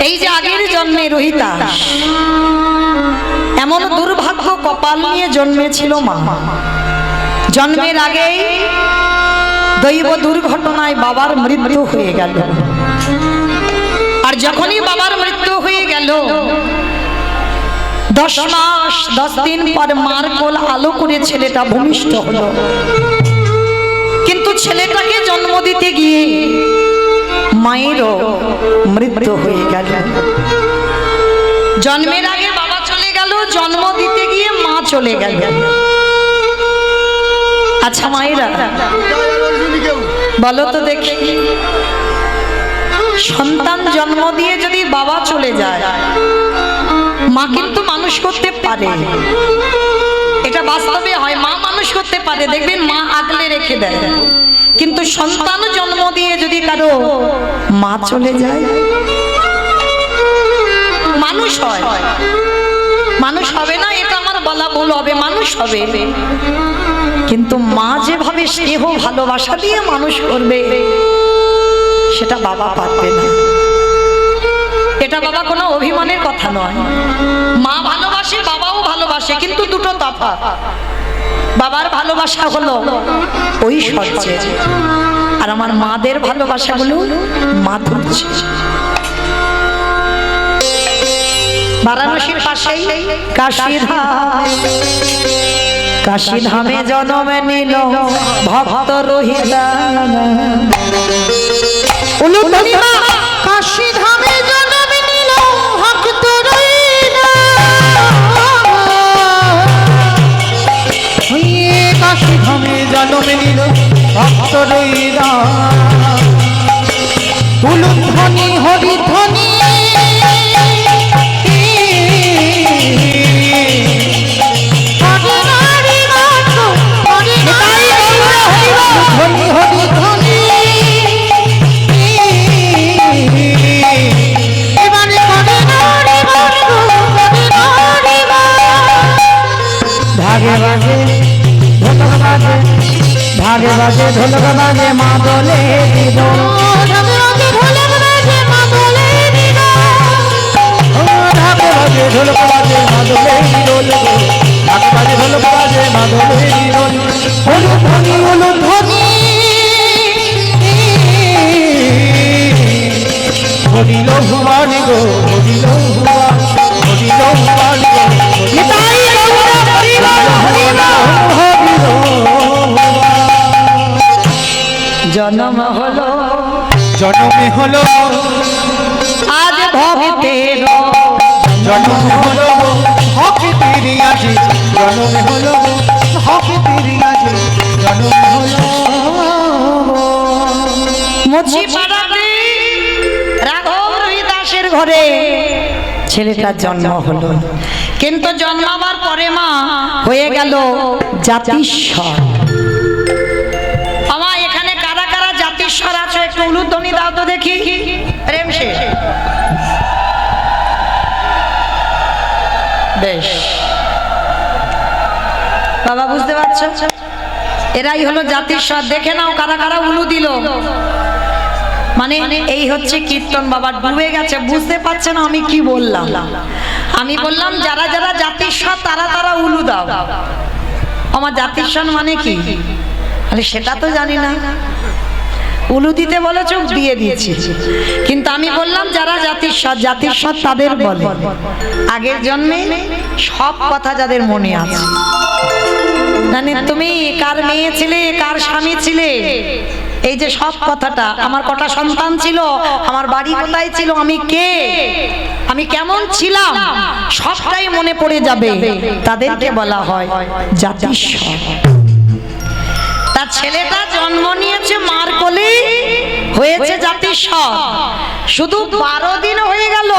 S1: এই যে আগের জন্মে রোহিতাস এমন দুর্ভাগ্য কপাল নিয়ে জন্মেছিল মা। জন্মের আগেই দৈব দুর্ঘটনায় বাবার মৃত্যু হয়ে গেল। আর যখনই বাবার মৃত্যু হয়ে গেল, 10 মাস 10 দিন পর মার কোল আলো করে ছেলেটা ভূমিষ্ঠ হলো। কিন্তু ছেলেটাকে জন্ম দিতে গিয়ে মায়েরও মৃত্যু হয়ে গেল। জন্মের আগে বাবা চলে গেল, জন্ম দিতে গিয়ে মা চলে গেল। আচ্ছা মায়েরা বলো তো দেখি, সন্তান জন্ম দিয়ে যদি বাবা চলে যায়, মা কিন্তু মানুষ করতে পারে, এটা বাস্তবে হয়। মা মানুষ করতে পারে, দেখবেন মা আগলে রেখে দেয়। কিন্তু সন্তান জন্ম দিয়ে যদি কারো মা চলে যায়, মানুষ হয়, মানুষ হবে না এটা আমার বলা ভুল হবে, মানুষ হবে। কিন্তু মা যেভাবে স্নেহ ভালোবাসা দিয়ে মানুষ করবে সেটা বাবা পারবে না। এটা বাবা কোনো অভিমানের কথা নয়। মা ভালোবাসে, বাবাও ভালোবাসে, কিন্তু দুটো তফাৎ। বাবার ভালোবাসা হলো ওই সহ্যে, আর আমার মাদের ভালোবাসা হলো মাধুর্য। বারাণসীর পাশেই কাশী ধামে জন্ম নিল ভক্ত রহিতা
S2: কাশী ধামে জন্ম নিল ভক্ত রহিতা কাশী ধামে জন্ম নিল ভক্ত রহিতা উলুধ্বনি হরিধ্বনি
S1: ভাগে বাজে ঢোলক বাজে মাদলে দিব ভাগে বাজে ঢোলক বাজে মাদলে দিল ভাগে বাজে ঢোলক বাজে মাদলে দিল উলুধ্বনি উলুধ্বনি হরিল ভুবানি গো হরিল ভুবানি হরিল ভুবানি গো নিতাই গৌর হরিল হরিল হরিল জন্ম হলো
S2: জন্মে হলো
S1: আজ ভক্তের
S2: জন্ম হলো ভক্তের আজি জন্মে হলো ভক্তের আজি জন্ম হলো
S1: মুচিপাড়াতে রাঘব রহিদাসের ঘরে ছেলেটার জন্ম হলো, কিন্তু জন্মাবার পরে মা হয়ে গেল জাতিস্বর। আমার এখানে কারা কারা জাতিস্বর আছো একটু উলুধ্বনি দাও তো দেখি। প্রেম শেষ বেশ বাবা, বুঝতে পারছো এরাই হলো জাতিস্বর। দেখে নাও কারা কারা উলু দিল। মানে এই হচ্ছে কীর্তন। বাবা ডুবে গেছে, বুঝতে পারছে না আমি কি বললাম। আমি বললাম যারা যারা জাতিস্বর তারা তারা উলু দাও। আমার জাতিস্বর মানে কি আরে সেটা তো জানি না। উলু দিতে বলেছ দিয়ে দিয়েছি, কিন্তু আমি বললাম যারা জাতিস্বর জাতিস্বর তাদের বলে আগের জন্মে সব কথা যাদের মনে আছে। মানে তুমি কার মেয়ে ছিলে, কার স্বামী ছিলে, এই যে সব কথাটা, আমার কটা সন্তান ছিল, আমার বাড়ি কোথায় ছিল, আমি কে, আমি কেমন ছিলাম, সবটাই মনে পড়ে যাবে, তাদেরকে বলা হয় জাতিস্বর। তার ছেলেটা জন্ম নিয়েছে মার কোলে, হয়েছে জাতিস্বর। শুধু 12 দিন হয়ে গেল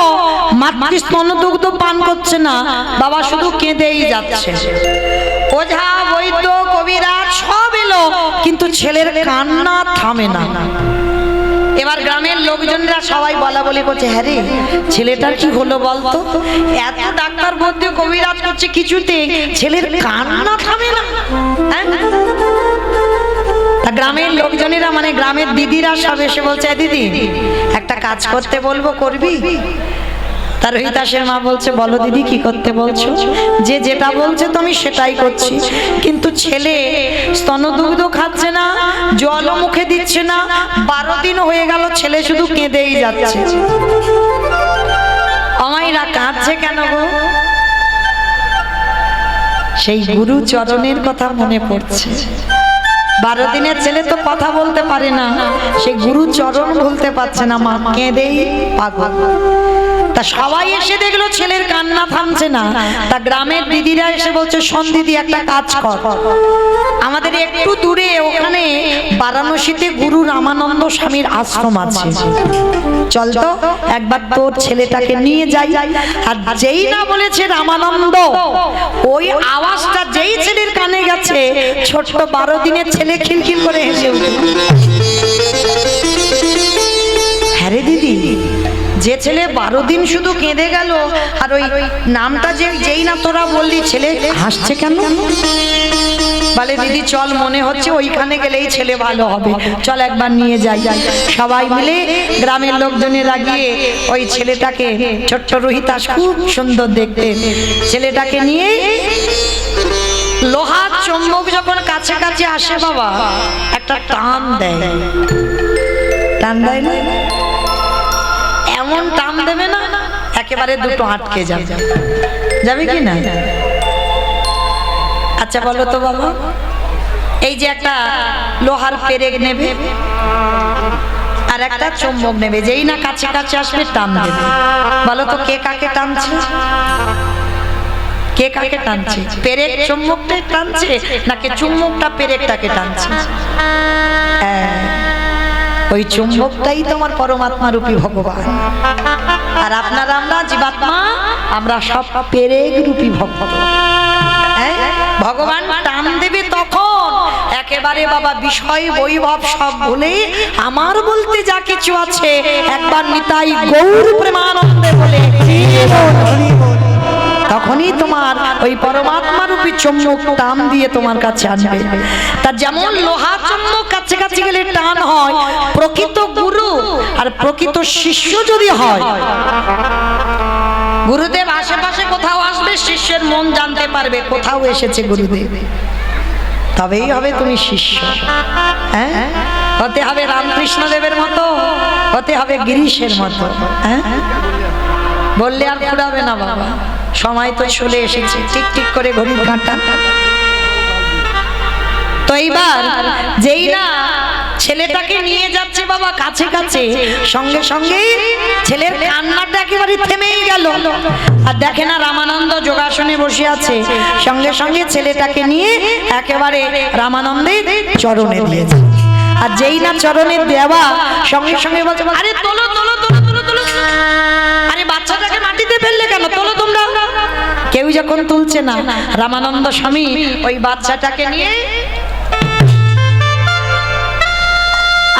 S1: মাতৃস্তন দুগ্ধ পান করছে না, বাবা শুধু কেঁদেই যাচ্ছে। ওঝা বৈদ্য কবিরাজ সব এলো, কিন্তু ছেলের কান্না থামে না। এবার গ্রামের লোকজনরা সবাই বলা বলি করছে, হ্যাঁ রে ছেলেটার কি হলো বলতো, এত ডাক্তার বৈদ্য কবিরাজ করছে কিছুতে ছেলের কান্না থামে না। গ্রামের লোকজনেরা মানে গ্রামের দিদিরা সব এসে বলছে, দিদি একটা কাজ করতে বলবো, করবি? তার রহিদাসের মা বলছে, বলো দিদি কি করতে বলছো? যে যেটা বলছে তো আমি সেটাই করছি, কিন্তু ছেলে স্তনদুগ্ধ খাচ্ছে না, জলও মুখে দিচ্ছে না, 12 দিন হয়ে গেল ছেলে শুধু কেঁদেই যাচ্ছে। আমাইরা কাঁদছে কেন গো? সেই গুরু চরণের কথা মনে পড়ছে। 12 দিনের ছেলে তো কথা বলতে পারে না, সে গুরু চরণ বলতে পারছে না, মা কেঁদেই পাগল। তা সবাই এসে দেখলো ছেলের কান্না থামছে না। তা গ্রামের দিদিরা এসে বলছে, শোন দিদি একটা কাজ কর, আমাদের একটু দূরে ওখানে বারাণসীতে গুরু রামানন্দ স্বামীর আশ্রম আছে, চল তো একবার তোর ছেলেটাকে নিয়ে যাই। আর যেই না বলেছে রামানন্দ, ওই আওয়াজটা যেই ছেলের কানে গেছে, ছোট্ট 12 দিনের ছেলে খিলখিল করে হেসে উঠল। হ্যাঁ রে দিদি, যে ছেলে 12 দিন শুধু কেঁদে গেল, আর ওই নামটা যেই না তোরা বললি, ছেলে হাসছে কেন? বলে দিদি চল, মনে হচ্ছে ওইখানে গেলেই ছেলে ভালো হবে, চল একবার নিয়ে যাই। সবাই মিলে গ্রামের লোকজনেরা গিয়ে ওই ছেলেটাকে, ছোট্ট রহিদাস খুব সুন্দর দেখতে, ছেলেটাকে নিয়ে লোহার চুম্বক যখন কাছে কাছে আসে বাবা, একটা টান দেয়। টান দেয় না? এমন টান দেবে না, একেবারে দুটো আটকে যাবে, যাবে কি না? আচ্ছা বলো তো বাবা, এই যে একটা লোহার পেরেক নেবে আর একটা চুম্বক নেবে, যেই না কাছে কাছে আসবে টান দেবে, বলো তো কে কাকে টানছে? কে কাকে টানছে? পেরেক চুম্বকটাই টানছে নাকি চুম্বকটা পেরেকটাকে টানছে? ওই চুম্বকটাই তোমার পরমাত্মা রূপী ভগবান, আর আপনারা আমরা জীবাত্মা, আমরা সব পেরেক রূপী ভক্ত। ভগবান টান দেবে তখন একেবারে বাবা বিষয় বৈভব সব ভুলে আমার বলতে যা কিছু আছে একবার নিতাই গৌর প্রেমানন্দে বলে তখনই তোমার ওই পরমাত্মা রূপী চুম্বক টান দিয়ে তোমার কাছে আসবে। তা যেমন লোহা চুম্বক কাছে কাছে গেলে টান হয়, প্রকৃত গুরু আর প্রকৃত শিষ্য যদি হয়, গুরুদেব আশেপাশে কোথাও আসবে, শিষ্যের মন জানতে পারবে কোথাও এসেছে গুরুদেব, তবেই হবে তুমি শিষ্য। হ্যাঁ, হতে হবে রামকৃষ্ণ দেবের মতো, হতে হবে গিরিশের মতো। হ্যাঁ, বললে আর ফুরাবে না বাবা, সময় তো চলে এসেছে, ঠিক ঠিক করে ঘড়ির কাঁটা। তো এইবার যেই না ছেলেটাকে নিয়ে যাচ্ছে বাবা কাছে কাছে, সঙ্গে সঙ্গে ছেলের কান্নাটা একেবারে থেমেই গেল। আর দেখে না রামানন্দ যোগাসনে বসে আছে, সঙ্গে সঙ্গে ছেলেটাকে নিয়ে একেবারে রামানন্দের চরণে দিয়েছে। আর যেই না চরণে দেওয়া সঙ্গে সঙ্গে বলছে, আরে তোলো তোলো তোলো তোলো তোলো, আরে বাচ্চাটাকে মাটিতে ফেললে কেন, তোলো তোমরা। কেউ যখন তুলছে না, রামানন্দ স্বামী ওই বাচ্চাটাকে নিয়ে,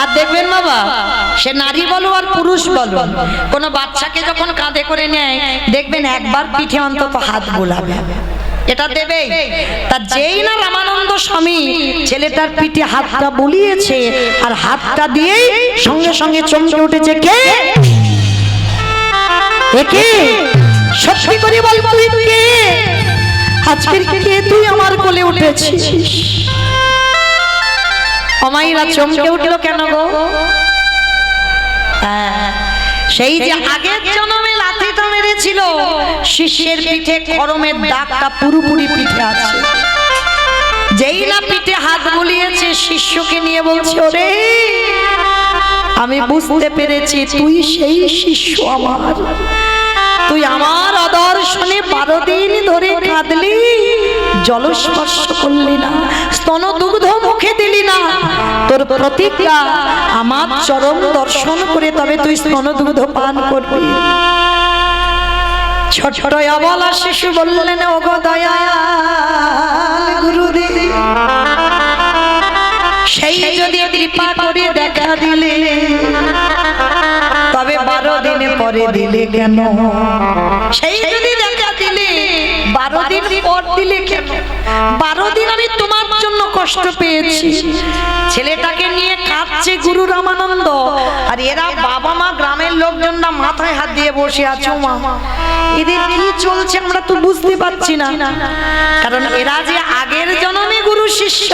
S1: আর দেখবেন বাবা সে নারী বলো আর পুরুষ বলো, কোন বাচ্চাকে যখন কাঁধে করে নেয় দেখবেন একবার পিঠে অন্তত হাত বোলাবে, এটা দেবে। তা যেই না রামানন্দ স্বামী ছেলেটার পিঠে হাতটা বুলিয়েছে, আর হাতটা দিয়েই সঙ্গে সঙ্গে চমকে উঠেছে, কে একে? সত্যি করে বল তুই কে? আজকের কে তুই আমার কোলে উঠেছিস? অমাইরা চমকে উঠলো কেন গো? সেই যে আগের জন্মে লাথিটা মেরেছিল, শিষ্যের পিঠে খড়মের দাগটা পুরোপুরি পিঠে আছে। যেই না পিঠে হাত বুলিয়েছে, শিষ্যকে নিয়ে বলছে, ওরে আমি বুঝতে পেরেছি তুই সেই শিষ্য আমার, তুই আমার অদর্শনে 12 দিন ধরে কাঁদলি, জলস্পর্শ করলি না, স্তন দুগ্ধ মুখে দিলি না, তোর প্রতিজ্ঞা আমার চরম দর্শন করে তবে তুই স্তন দুগ্ধ পান করবি। ছোট অবলা শিশু বললেন, ওগো দয়াল গুরুদেব, সেই যদি কৃপা করে দেখা দিলে, তবে 12 দিন পরে দিলে কেন? সেই যদি দেখা দিলে 12 দিন পর দিলে কেন? 12 দিন আমি তোমার জন্য কষ্ট পেয়েছি। ছেলেটাকে নিয়ে কাঁদছে গুরু রামানন্দ, আর এরা বাবা মা গ্রামের লোকজনরা মাথায় হাত দিয়ে বসে আছে, মা এদের কি চলছে আমরা তো বুঝতে পারছি না, কারণ এরা যে আগের জন্মে গুরু শিষ্য।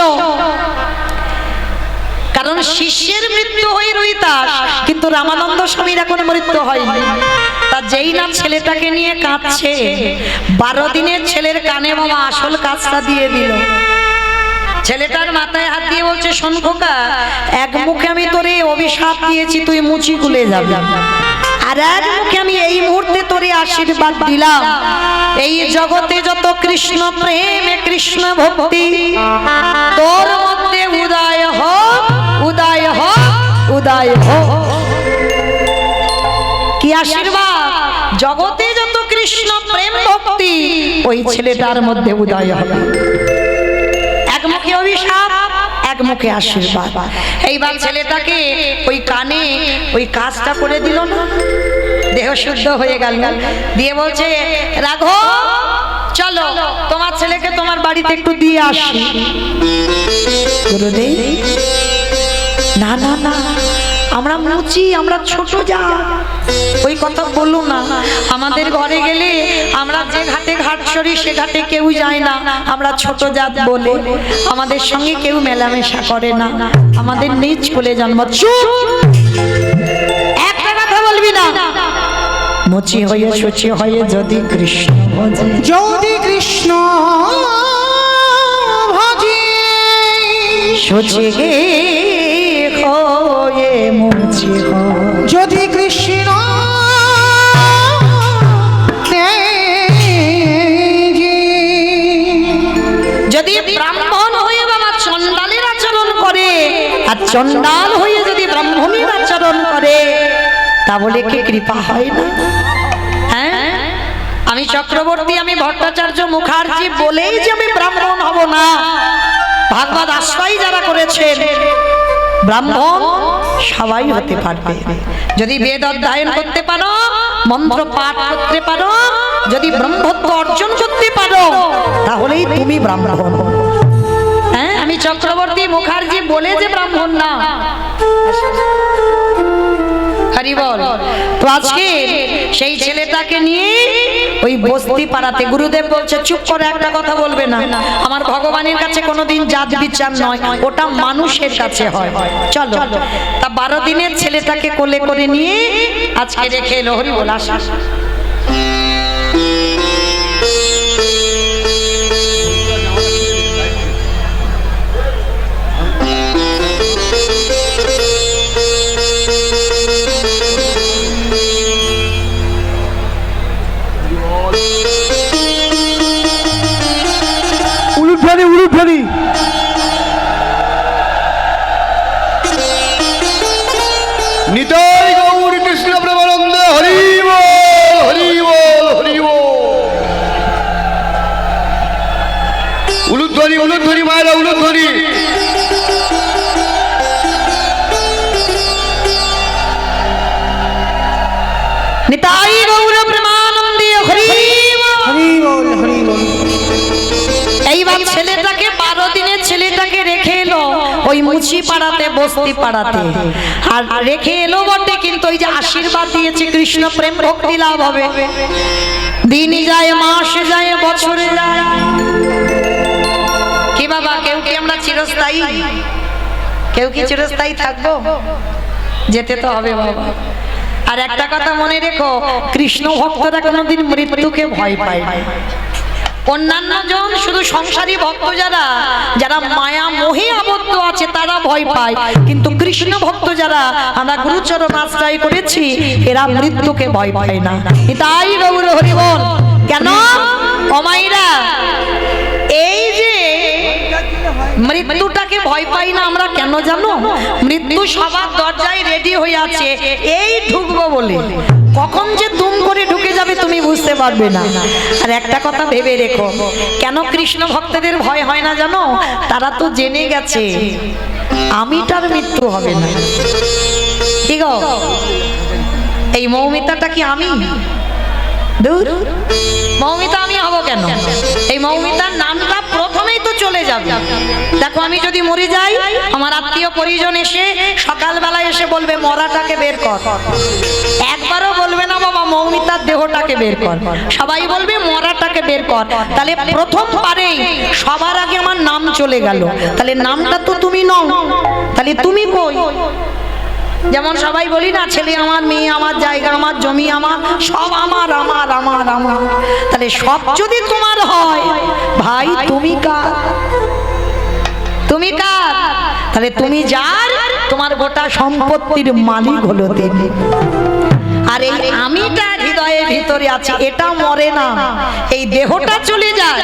S1: কারণ শিষ্যের মৃত্যু হয়ে রইতাস, কিন্তু রামানন্দ স্বামীর এখন মৃত্যু হয়নি। তা যেই না ছেলেটাকে নিয়ে কাঁদছে, 12 দিনের ছেলের কানে বাবা আসল কাজটা দিয়ে দিল। ছেলেটার মাথায় হাত দিয়ে বলছে, শোন খোকা, এক মুখে আমি তোরে অভিশাপ দিয়েছি তুই মুচি খুলে যাবি, আর এক মুখে আমি এই মুহূর্তে তোরে আশীর্বাদ দিলাম, এই জগতে যত কৃষ্ণ প্রেম কৃষ্ণ ভক্তি তোর মধ্যে উদয় হোক, উদয় হোক, উদয় হোক। কি আশীর্বাদ! জগতে যত কৃষ্ণ প্রেম ভক্তি ওই ছেলেটার মধ্যে উদয় হবে। এক মুখে অভিশাপ, এক মুখে আশীর্বাদ। এইবার ছেলেটাকে ওই কানে ওই কাজটা করে দিল না, দেহ শুদ্ধ হয়ে গেল, দিয়ে বলছে, রাঘব চলো তোমার ছেলেকে তোমার বাড়িতে একটু দিয়ে আসি। গুরুদেব, না না না, আমরা মুচি, আমরা ছোট যা, ওই কথা বলো না। আমাদের ঘরে গেলে আমরা যে ঘাটে ঘাট সরি সে ঘাটে কেউ যায় না, আমরা ছোট জাত বলে আমাদের সঙ্গে কেউ মেলামেশা করে না, আমাদের নিজ বলে জন্ম। চুপ, একটা কথা বলবি না। মুচি হয়ে শুচি হয়ে যদি কৃষ্ণ ভজে,
S2: যদি কৃষ্ণ ভজে,
S1: শুচি হয়ে মুচি হয়ে
S2: যদি কৃষ্ণ
S1: যদি ব্রাহ্মণ হয়ে বাবা চণ্ডালের আচরণ করে, আর চণ্ডাল হয়ে যদি ব্রাহ্মণের আচরণ করে, তাহলে কি কৃপা হয় না? হ্যাঁ, আমি চক্রবর্তী, আমি ভট্টাচার্য মুখার্জি বলেই যে আমি ব্রাহ্মণ হব না। ভাগবত আশ্রয় যারা করেছেন ব্রাহ্মণ সবাই হতে পারবে। যদি বেদ অধ্যয়ন করতে পারো, মন্ত্র পাঠ করতে পারো, যদি ব্রহ্মত্ব অর্জন করতে পারো, তাহলেই তুমি ব্রাহ্মণ। হ্যাঁ, আমি চক্রবর্তী মুখার্জি বলে যে ব্রাহ্মণ না। হরি বল। তো আজকে সেই ছেলেটাকে নিয়ে ওই বস্তি পাড়াতে গুরুদেব বলছে চুপ করে একটা কথা বলবে না। আমার ভগবানের কাছে কোনোদিন জাত বিচার নয়, ওটা মানুষের কাছে হয়। চলো, তা 12 দিনের ছেলেটাকে কোলে করে নিয়ে আজকে রেখে এলো। হরি বল। আসা
S2: উলুধ্বনি উলুধ্বনি
S3: নিতাই গৌর কৃষ্ণ প্রেমানন্দে হরি বল হরি বল হরি বল। উলুধ্বনি উলুধ্বনি মায়েরা উলুধ্বনি।
S1: নিতাই গৌর প্রেমানন্দে হরি বল।
S2: হরি বল হরি বল।
S1: এইবার ছেলেটাকে 12 দিনের ছেলেটাকে রেখে এলো ওই মুচি পাড়াতে, বস্তি পাড়াতে। আর রেখে এলো বটে, কিন্তু ওই যে আশীর্বাদ দিয়েছে কৃষ্ণ প্রেম ভক্তি লাভ হবে। দিনই যায়, মাস যায়, বছরে যায়। কি বাবা, কেউ কি আমরা চিরস্থায়ী? কেউ কি চিরস্থায়ী থাকবো? যেতে তো হবে বাবা। আর একটা কথা মনে রেখো, কৃষ্ণ ভক্তরা কোনোদিন মৃত্যুকে ভয় পায় না। অন্যান্য জন শুধু সংসারী ভক্ত যারা যারা মায়া মোহে আবদ্ধ আছে তারা ভয় পায়, কিন্তু কৃষ্ণ ভক্ত যারা আমরা গুরুচরণ আশ্রয় করেছি এরা মৃত্যুকে ভয় পায় না। তাই গৌর হরি বল। কেন অমাইরা এই যে মৃত্যুটাকে ভয় পাই না আমরা কেন জানো? মৃত্যু সবার দরজায় রেডি হয়ে আছে, এই ঢুকবো বলে। কখন যে দুম করে ঢুকে যাবে তুমি বুঝতে পারবে না। আর একটা কথা ভেবে রেখো, কেন কৃষ্ণ ভক্তদের ভয় হয় না জানো? তারা তো জেনে গেছে আমিটার মৃত্যু হবে না। কি গো, এই মৌমিতাটা কি আমি? দূর, মৌমিতা আমি হব কেন? এই মৌমিতার নামটা প্রথমেই তো চলে যাবে। দেখো, আমি যদি মরে যাই, আমার আত্মীয় পরিজন এসে সকালবেলা এসে বলবে মরাটাকে বের কর। একবারও বলবে না বাবা মৌমিতার দেহটাকে বের কর, সবাই বলবে মরাটাকে বের কর। তাহলে প্রথমবারেই সবার আগে আমার নাম চলে গেল। তাহলে নামটা তো তুমি নও, তাহলে তুমি কই? যেমন সবাই বলি না, ছেলে আমার, মেয়ে আমার, জায়গা আমার, জমি আমার, সব আমার আমার আমার আমার। তাহলে সব যদি তোমার হয় ভাই, তুমি কার? তুমি কার? তাহলে তুমি যার, তোমার গোটা সম্পত্তির মালিক হলো তিনি। আর এই আমিটা হৃদয়ের ভিতরে আছে, এটা মরে না, এই দেহটা চলে যায়।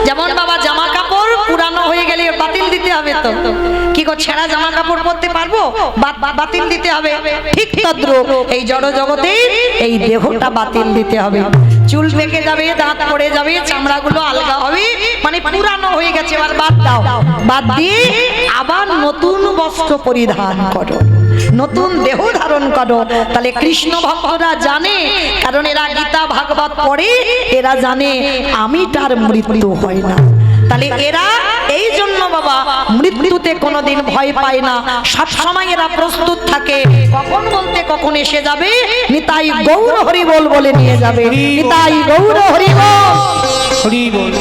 S1: যেমন বাবা জামা কাপড় পুরানো হয়ে গেলে বাতিল দিতে হবে। তো কি গো, ছেঁড়া জামা কাপড় পরতে পারবো? বাতিল দিতে হবে। ঠিক তদ্রূপ এই জড় জগতে এই দেহটা বাতিল দিতে হবে। চুল পেকে যাবে, দাঁত পড়ে যাবে, চামড়াগুলো আলগা হবে, মানে পুরানো হয়ে গেছে। এবার বাদ দাও, বাদ দিয়ে আবার নতুন বস্ত্র পরিধান করো, নতুন দেহ ধারণ করো। তাহলে কৃষ্ণ ভক্তরা জানে, কারণ এরা গীতা ভাগবত পড়ে, এরা জানে আমিটার মৃত্যু হয় না। তাহলে এরা এই জন্য বাবা মৃত্যুতে কোনোদিন ভয় পায় না, সব সময় এরা প্রস্তুত থাকে, কখন বলতে কখন এসে যাবে। নিতাই গৌর হরি বল বলে নিয়ে যাবে। নিতাই গৌর হরি বল
S2: হরি বল।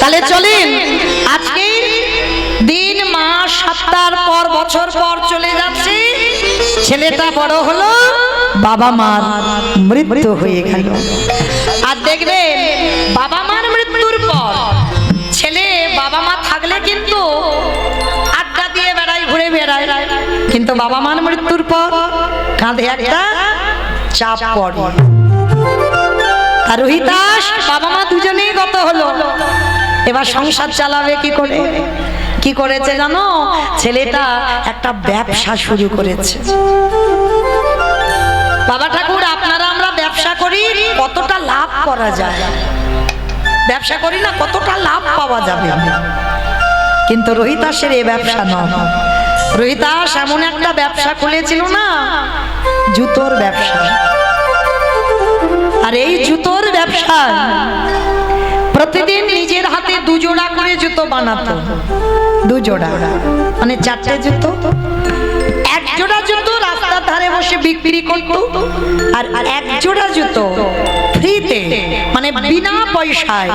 S1: তাহলে চলেন, আজকে দিন মাস সপ্তাহ পর বছর পর চলে যাচ্ছে, ছেলেটা বড় হলো, বাবা মার মৃত্যু হয়ে গেল। আর দেখবেন বাবা মার মৃত্যুর পর ছেলে বাবা মা থাকলে কিন্তু আড্ডা দিয়ে বেড়ায়, ঘুরে বেড়ায়, কিন্তু বাবা মার মৃত্যুর পর কাঁধে একটা চাপ পড়ে। আর রোহিতাস বাবা মা দুজনেই গত হলো, এবার সংসার চালাবে কি করে? কি করেছে জানো? ছেলেটা একটা ব্যবসা শুরু করেছে। বাবা ঠাকুর, আপনারা আমরা ব্যবসা করি, কতটা লাভ করা যায়? ব্যবসা করি না, কতটা লাভ পাওয়া যাবে? কিন্তু রোহিতাসের এই ব্যবসা নয়। রোহিতাস এমন একটা ব্যবসা খুলেছিল না, জুতোর ব্যবসা। আর এই জুতোর ব্যবসা প্রতিদিন নিজের হাতে 2 জোড়া করে জুতো বানাতো। 2 জোড়া মানে 4টে জুতো। 1 জোড়া জুতো রাস্তার ধারে বসে বিক্রি করতো, আর 1 জোড়া জুতো ফ্রিতে মানে বিনা পয়সায়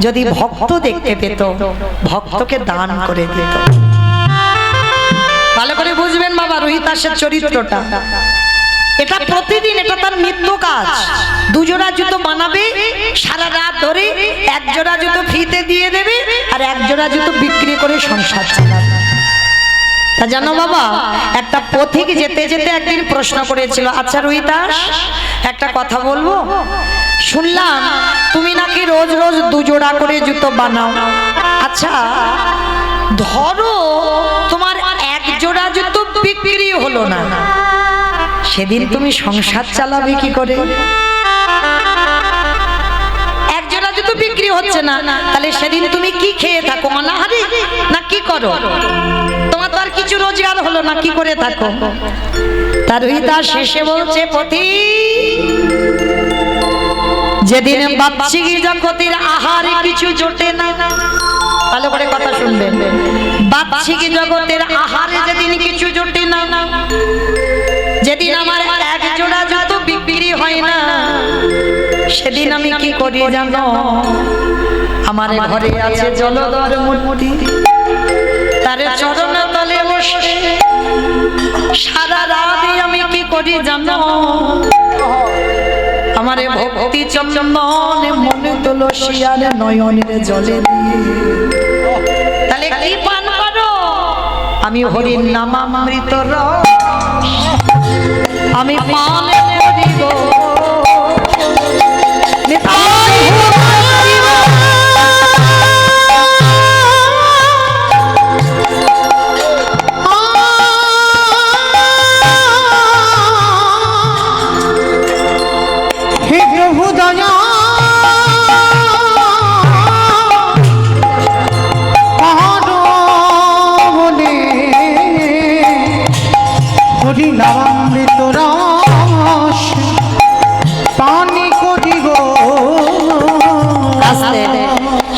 S1: যদি ভক্ত দেখতে পেত, ভক্তকে দান করে দিত। ভালো করে বুঝবেন বাবা রোহিতাসের চরিত্রটা। এটা প্রতিদিন, এটা তার নিত্য কাজ। 2 জোড়া জুতো বানাবে, সারা রাত ধরে 1 জোড়া জুতো ফ্রিতে দিয়ে দেবে, আর 1 জোড়া জুতো বিক্রি করে সংসার চালাবে। তা জানো বাবা, একটা পথিক যেতে যেতে একদিন প্রশ্ন করেছিল, আচ্ছা রোহিতাস, একটা কথা বলবো, শুনলাম তুমি নাকি রোজ রোজ 2 জোড়া করে জুতো বানাও। আচ্ছা ধরো তোমার 1 জোড়া জুতো বিক্রি হলো না, সেদিন তুমি সংসার চালাবে কি করে? 1 জোড়া জুতো বিক্রি হচ্ছে না, তাহলে সেদিন তুমি কি খেয়ে থাকো? অনাহারে না কি করো? তোমার তো আর কিছু রোজগার হলো না, কি করে থাকো? তার রোহিতাস শেষে বলছে, পথি, যেদিন বাহ্যিক জগতের আহারে কিছু জোটে না, ভালো করে কথা শুনবেন, বাহ্যিক জগতের আহারে যেদিন কিছু জোটে না, যেদিন আমার 1 জোড়া জুতো বিক্রি হয় না, সেদিন আমি কি করি জানো? আমার ঘরে আছে জলধর মূর্তি, তার চরণ তলে বসে সারা রাত আমি কি করি জানো? আমার ভক্তি চন্দনে মনে তুলসিয়ার নয়নের জলে দিয়ে। তাহলে কি পান করো? আমি হরির নামামৃত রস আমি পান করি গো।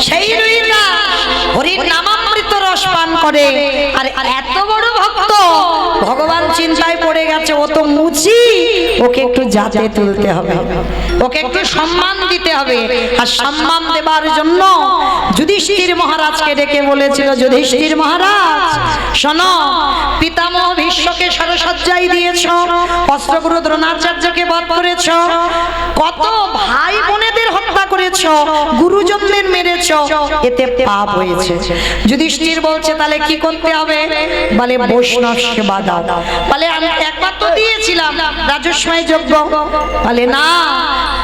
S1: সেই হরির নামামৃত রস পান করে। আর এত বড় ভক্ত, ভগবান চিন্তায় পড়ে গেছে, ও তো মুচি, ওকে একটু জাতে তুলতে হবে, ওকে একটু সম্মান দিতে হবে। আর সম্মান দেবার জন্য যুধিষ্ঠির মহারাজকে ডেকে বলেছিল, যুধিষ্ঠির মহারাজ শোনো, পিতামহ ভীষ্মকে সরসজ্জায় দিয়েছ, অস্ত্রগুরু দ্রোণাচার্যকে বধ করেছ, কত ভাই বোনেদের হত্যা করেছ, গুরুজনদের মেরেছ, এতে পাপ হয়েছে। যুধিষ্ঠির বলছে তাহলে কি করতে হবে? বলে বৈষ্ণব সেবা দাও। বলে আমি একবার তো দিয়েছিলাম রাজস্বয় যজ্ঞ। বলে না,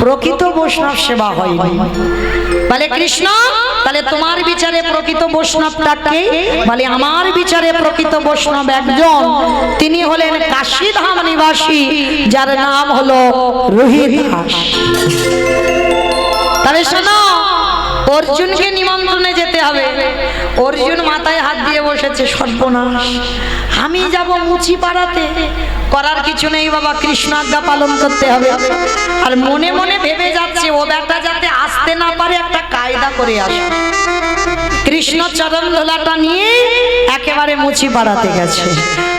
S1: প্রকৃত বৈষ্ণব সেবা হয়নি। বলে কৃষ্ণ, তাহলে তোমার বিচারে প্রকৃত বৈষ্ণবটাকে? বলে আমার বিচারে প্রকৃত বৈষ্ণব একজন, তিনি হলেন কাশীধাম নিবাসী, যার নাম হলো রোহিতাস। তবে শোনো, অর্জুনকে নিমন্ত্রণে যেতে হবে। অর্জুন মাথায় হাত দিয়ে বসেছে, সর্বনাশ, আমি যাব মুচি পাড়াতে? করার কিছু নেই বাবা, কৃষ্ণ আজ্ঞা পালন করতে হবে। আর মনে মনে ভেবে যাচ্ছে, ও ব্যাটা যাতে আসতে না পারে একটা কায়দা করে আসে। কৃষ্ণ চরণ ধোলাটা নিয়ে একেবারে মুচি পাড়াতে গেছে।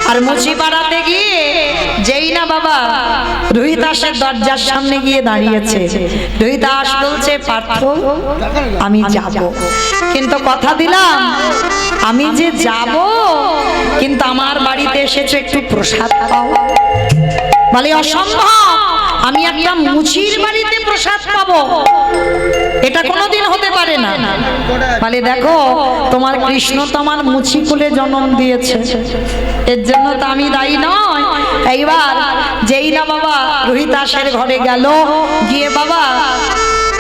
S1: আর মুচি পাড়াতে গিয়ে যেই না বাবা রোহিতাসের দরজার সামনে গিয়ে দাঁড়িয়েছে, রোহিতাস বলছে, পার্থ আমি যাব, কিন্তু কথা দিলাম আমি যে যাব, কিন্তু আমার বাড়িতে এসেছো, একটু প্রসাদ পাও। বলে অসম্ভব, আমি একটা মুচির বাড়িতে প্রসাদ পাবো, এটা কোনোদিন হতে পারে না। বলে দেখো, তোমার কৃষ্ণ তো আমার মুচি কুলে জন্ম দিয়েছে, এর জন্য তো আমি দায়ী নয়। এইবার যেই না বাবা রোহিতাসের ঘরে গেল, গিয়ে বাবা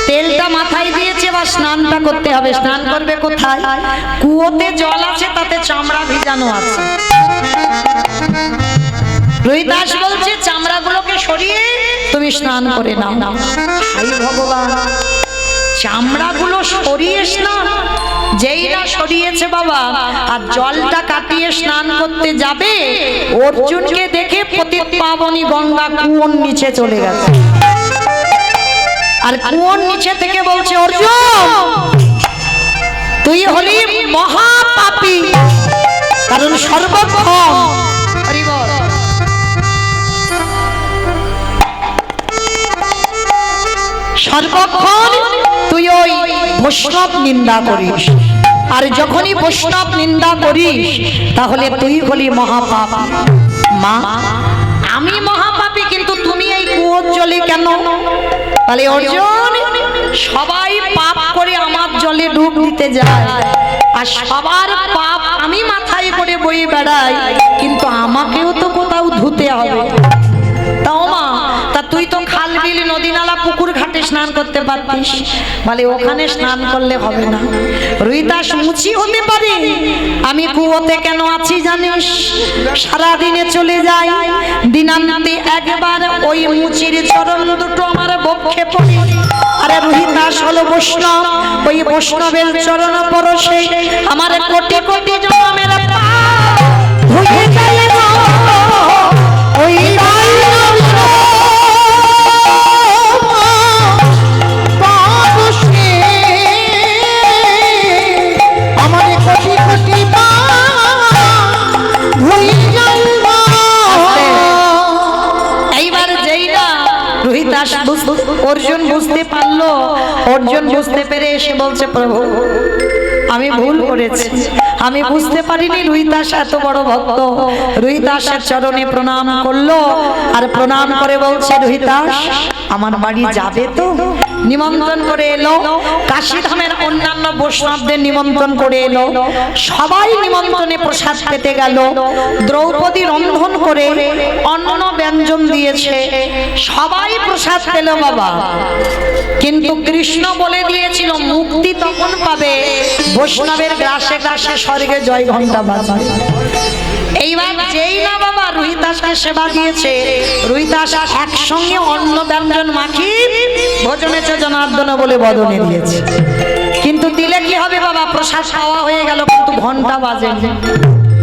S1: তেলটা মাথায় দিয়েছে, বা স্নানটা করতে হবে। স্নান করবে কোথায়? কুয়োতে জল আছে, তাতে চামড়া ভিজানো আছে। রোহিতাস বলছে চামড়াগুলোকে সরিয়ে তুমি স্নান করে নাও। হাই ভগবান, চামড়াগুলো সরিয়ে স্নান? যেই না সরিয়েছে বাবা, আর জলটা কাটিয়ে স্নান করতে যাবে, অর্জুনকে দেখে পতিত পাবনী গঙ্গা কুয়োর নিচে চলে গেছে। আর কুয়োর নিচে থেকে বলছে, অর্জুন তুই হলি মহাপাপী, কারণ সর্বক্ষণ সর্বক্ষণ তুই ওই বৈষ্ণব নিন্দা করিস, আর যখনই বৈষ্ণব নিন্দা করিস তাহলে তুই হলি মহাপাপী। মা, আমি মহাপাপী, কিন্তু তুমি এই কুয়োর জলে কেন? তাহলে অর্জুন, সবাই পাপ করে আমার জলে ডুব দিতে যায়, আর সবার পাপ আমি মাথায় করে বয়ে বেড়াই, কিন্তু আমাকেও তো কোথাও ধুতে হবে। তাও মা, তা তুই তো খাল বিল নদী নালা পুকুর ঘাটে স্নান করতে পারতিস। বলে ওখানে স্নান করলে হবে না, রোহিতাস মুচি হতে পারে, আমি কুয়োতে কেন আছি জানিস? সারাদিনে চলে যাই, দিনান্তে একবার ওই মুচির চরণ দুটো আমার বক্ষে পড়ে। আরে রোহিতাস হলো বৈষ্ণব, ওই বৈষ্ণবের চরণ পরশে আমার কোটি কোটি জন্মের পাপ ধুয়ে যায় গো। ওই অর্জুন বুঝতে পারলো, অর্জুন বুঝতে পেরে এসে বলছে, প্রভু আমি ভুল করেছি, আমি বুঝতে পারিনি রোহিতাস এত বড় ভক্ত। রোহিতাসের চরণে প্রণাম করলো, আর প্রণাম করে বলছে, রোহিতাস আমার বাড়ি যাবে তো? নিমন্ত্রণ করে এলো, কাশীধামের অন্যান্য বৈষ্ণবদের নিমন্ত্রণ করে এলো, সবাই নিমন্ত্রণে প্রসাদ পেতে গেল। দ্রৌপদী রন্ধন করে অন্ন ব্যঞ্জন দিয়েছে, সবাই প্রসাদ পেল বাবা। কিন্তু কৃষ্ণ বলে দিয়েছিল মুক্তি তখন পাবে বৈষ্ণবের গ্রাসে গ্রাসে স্বর্গে জয় ঘণ্টা বাজবে। এইবার যেই না বাবা রোহিতাসকে সেবা দিয়েছে, রোহিতাস একসঙ্গে অন্ন ব্যঞ্জন মাখি ভোজনেছে জনার্দন বলে বদনে দিয়েছে। কিন্তু দিলে কি হবে বাবা, প্রসাদ খাওয়া হয়ে গেল, কিন্তু ঘণ্টা বাজে।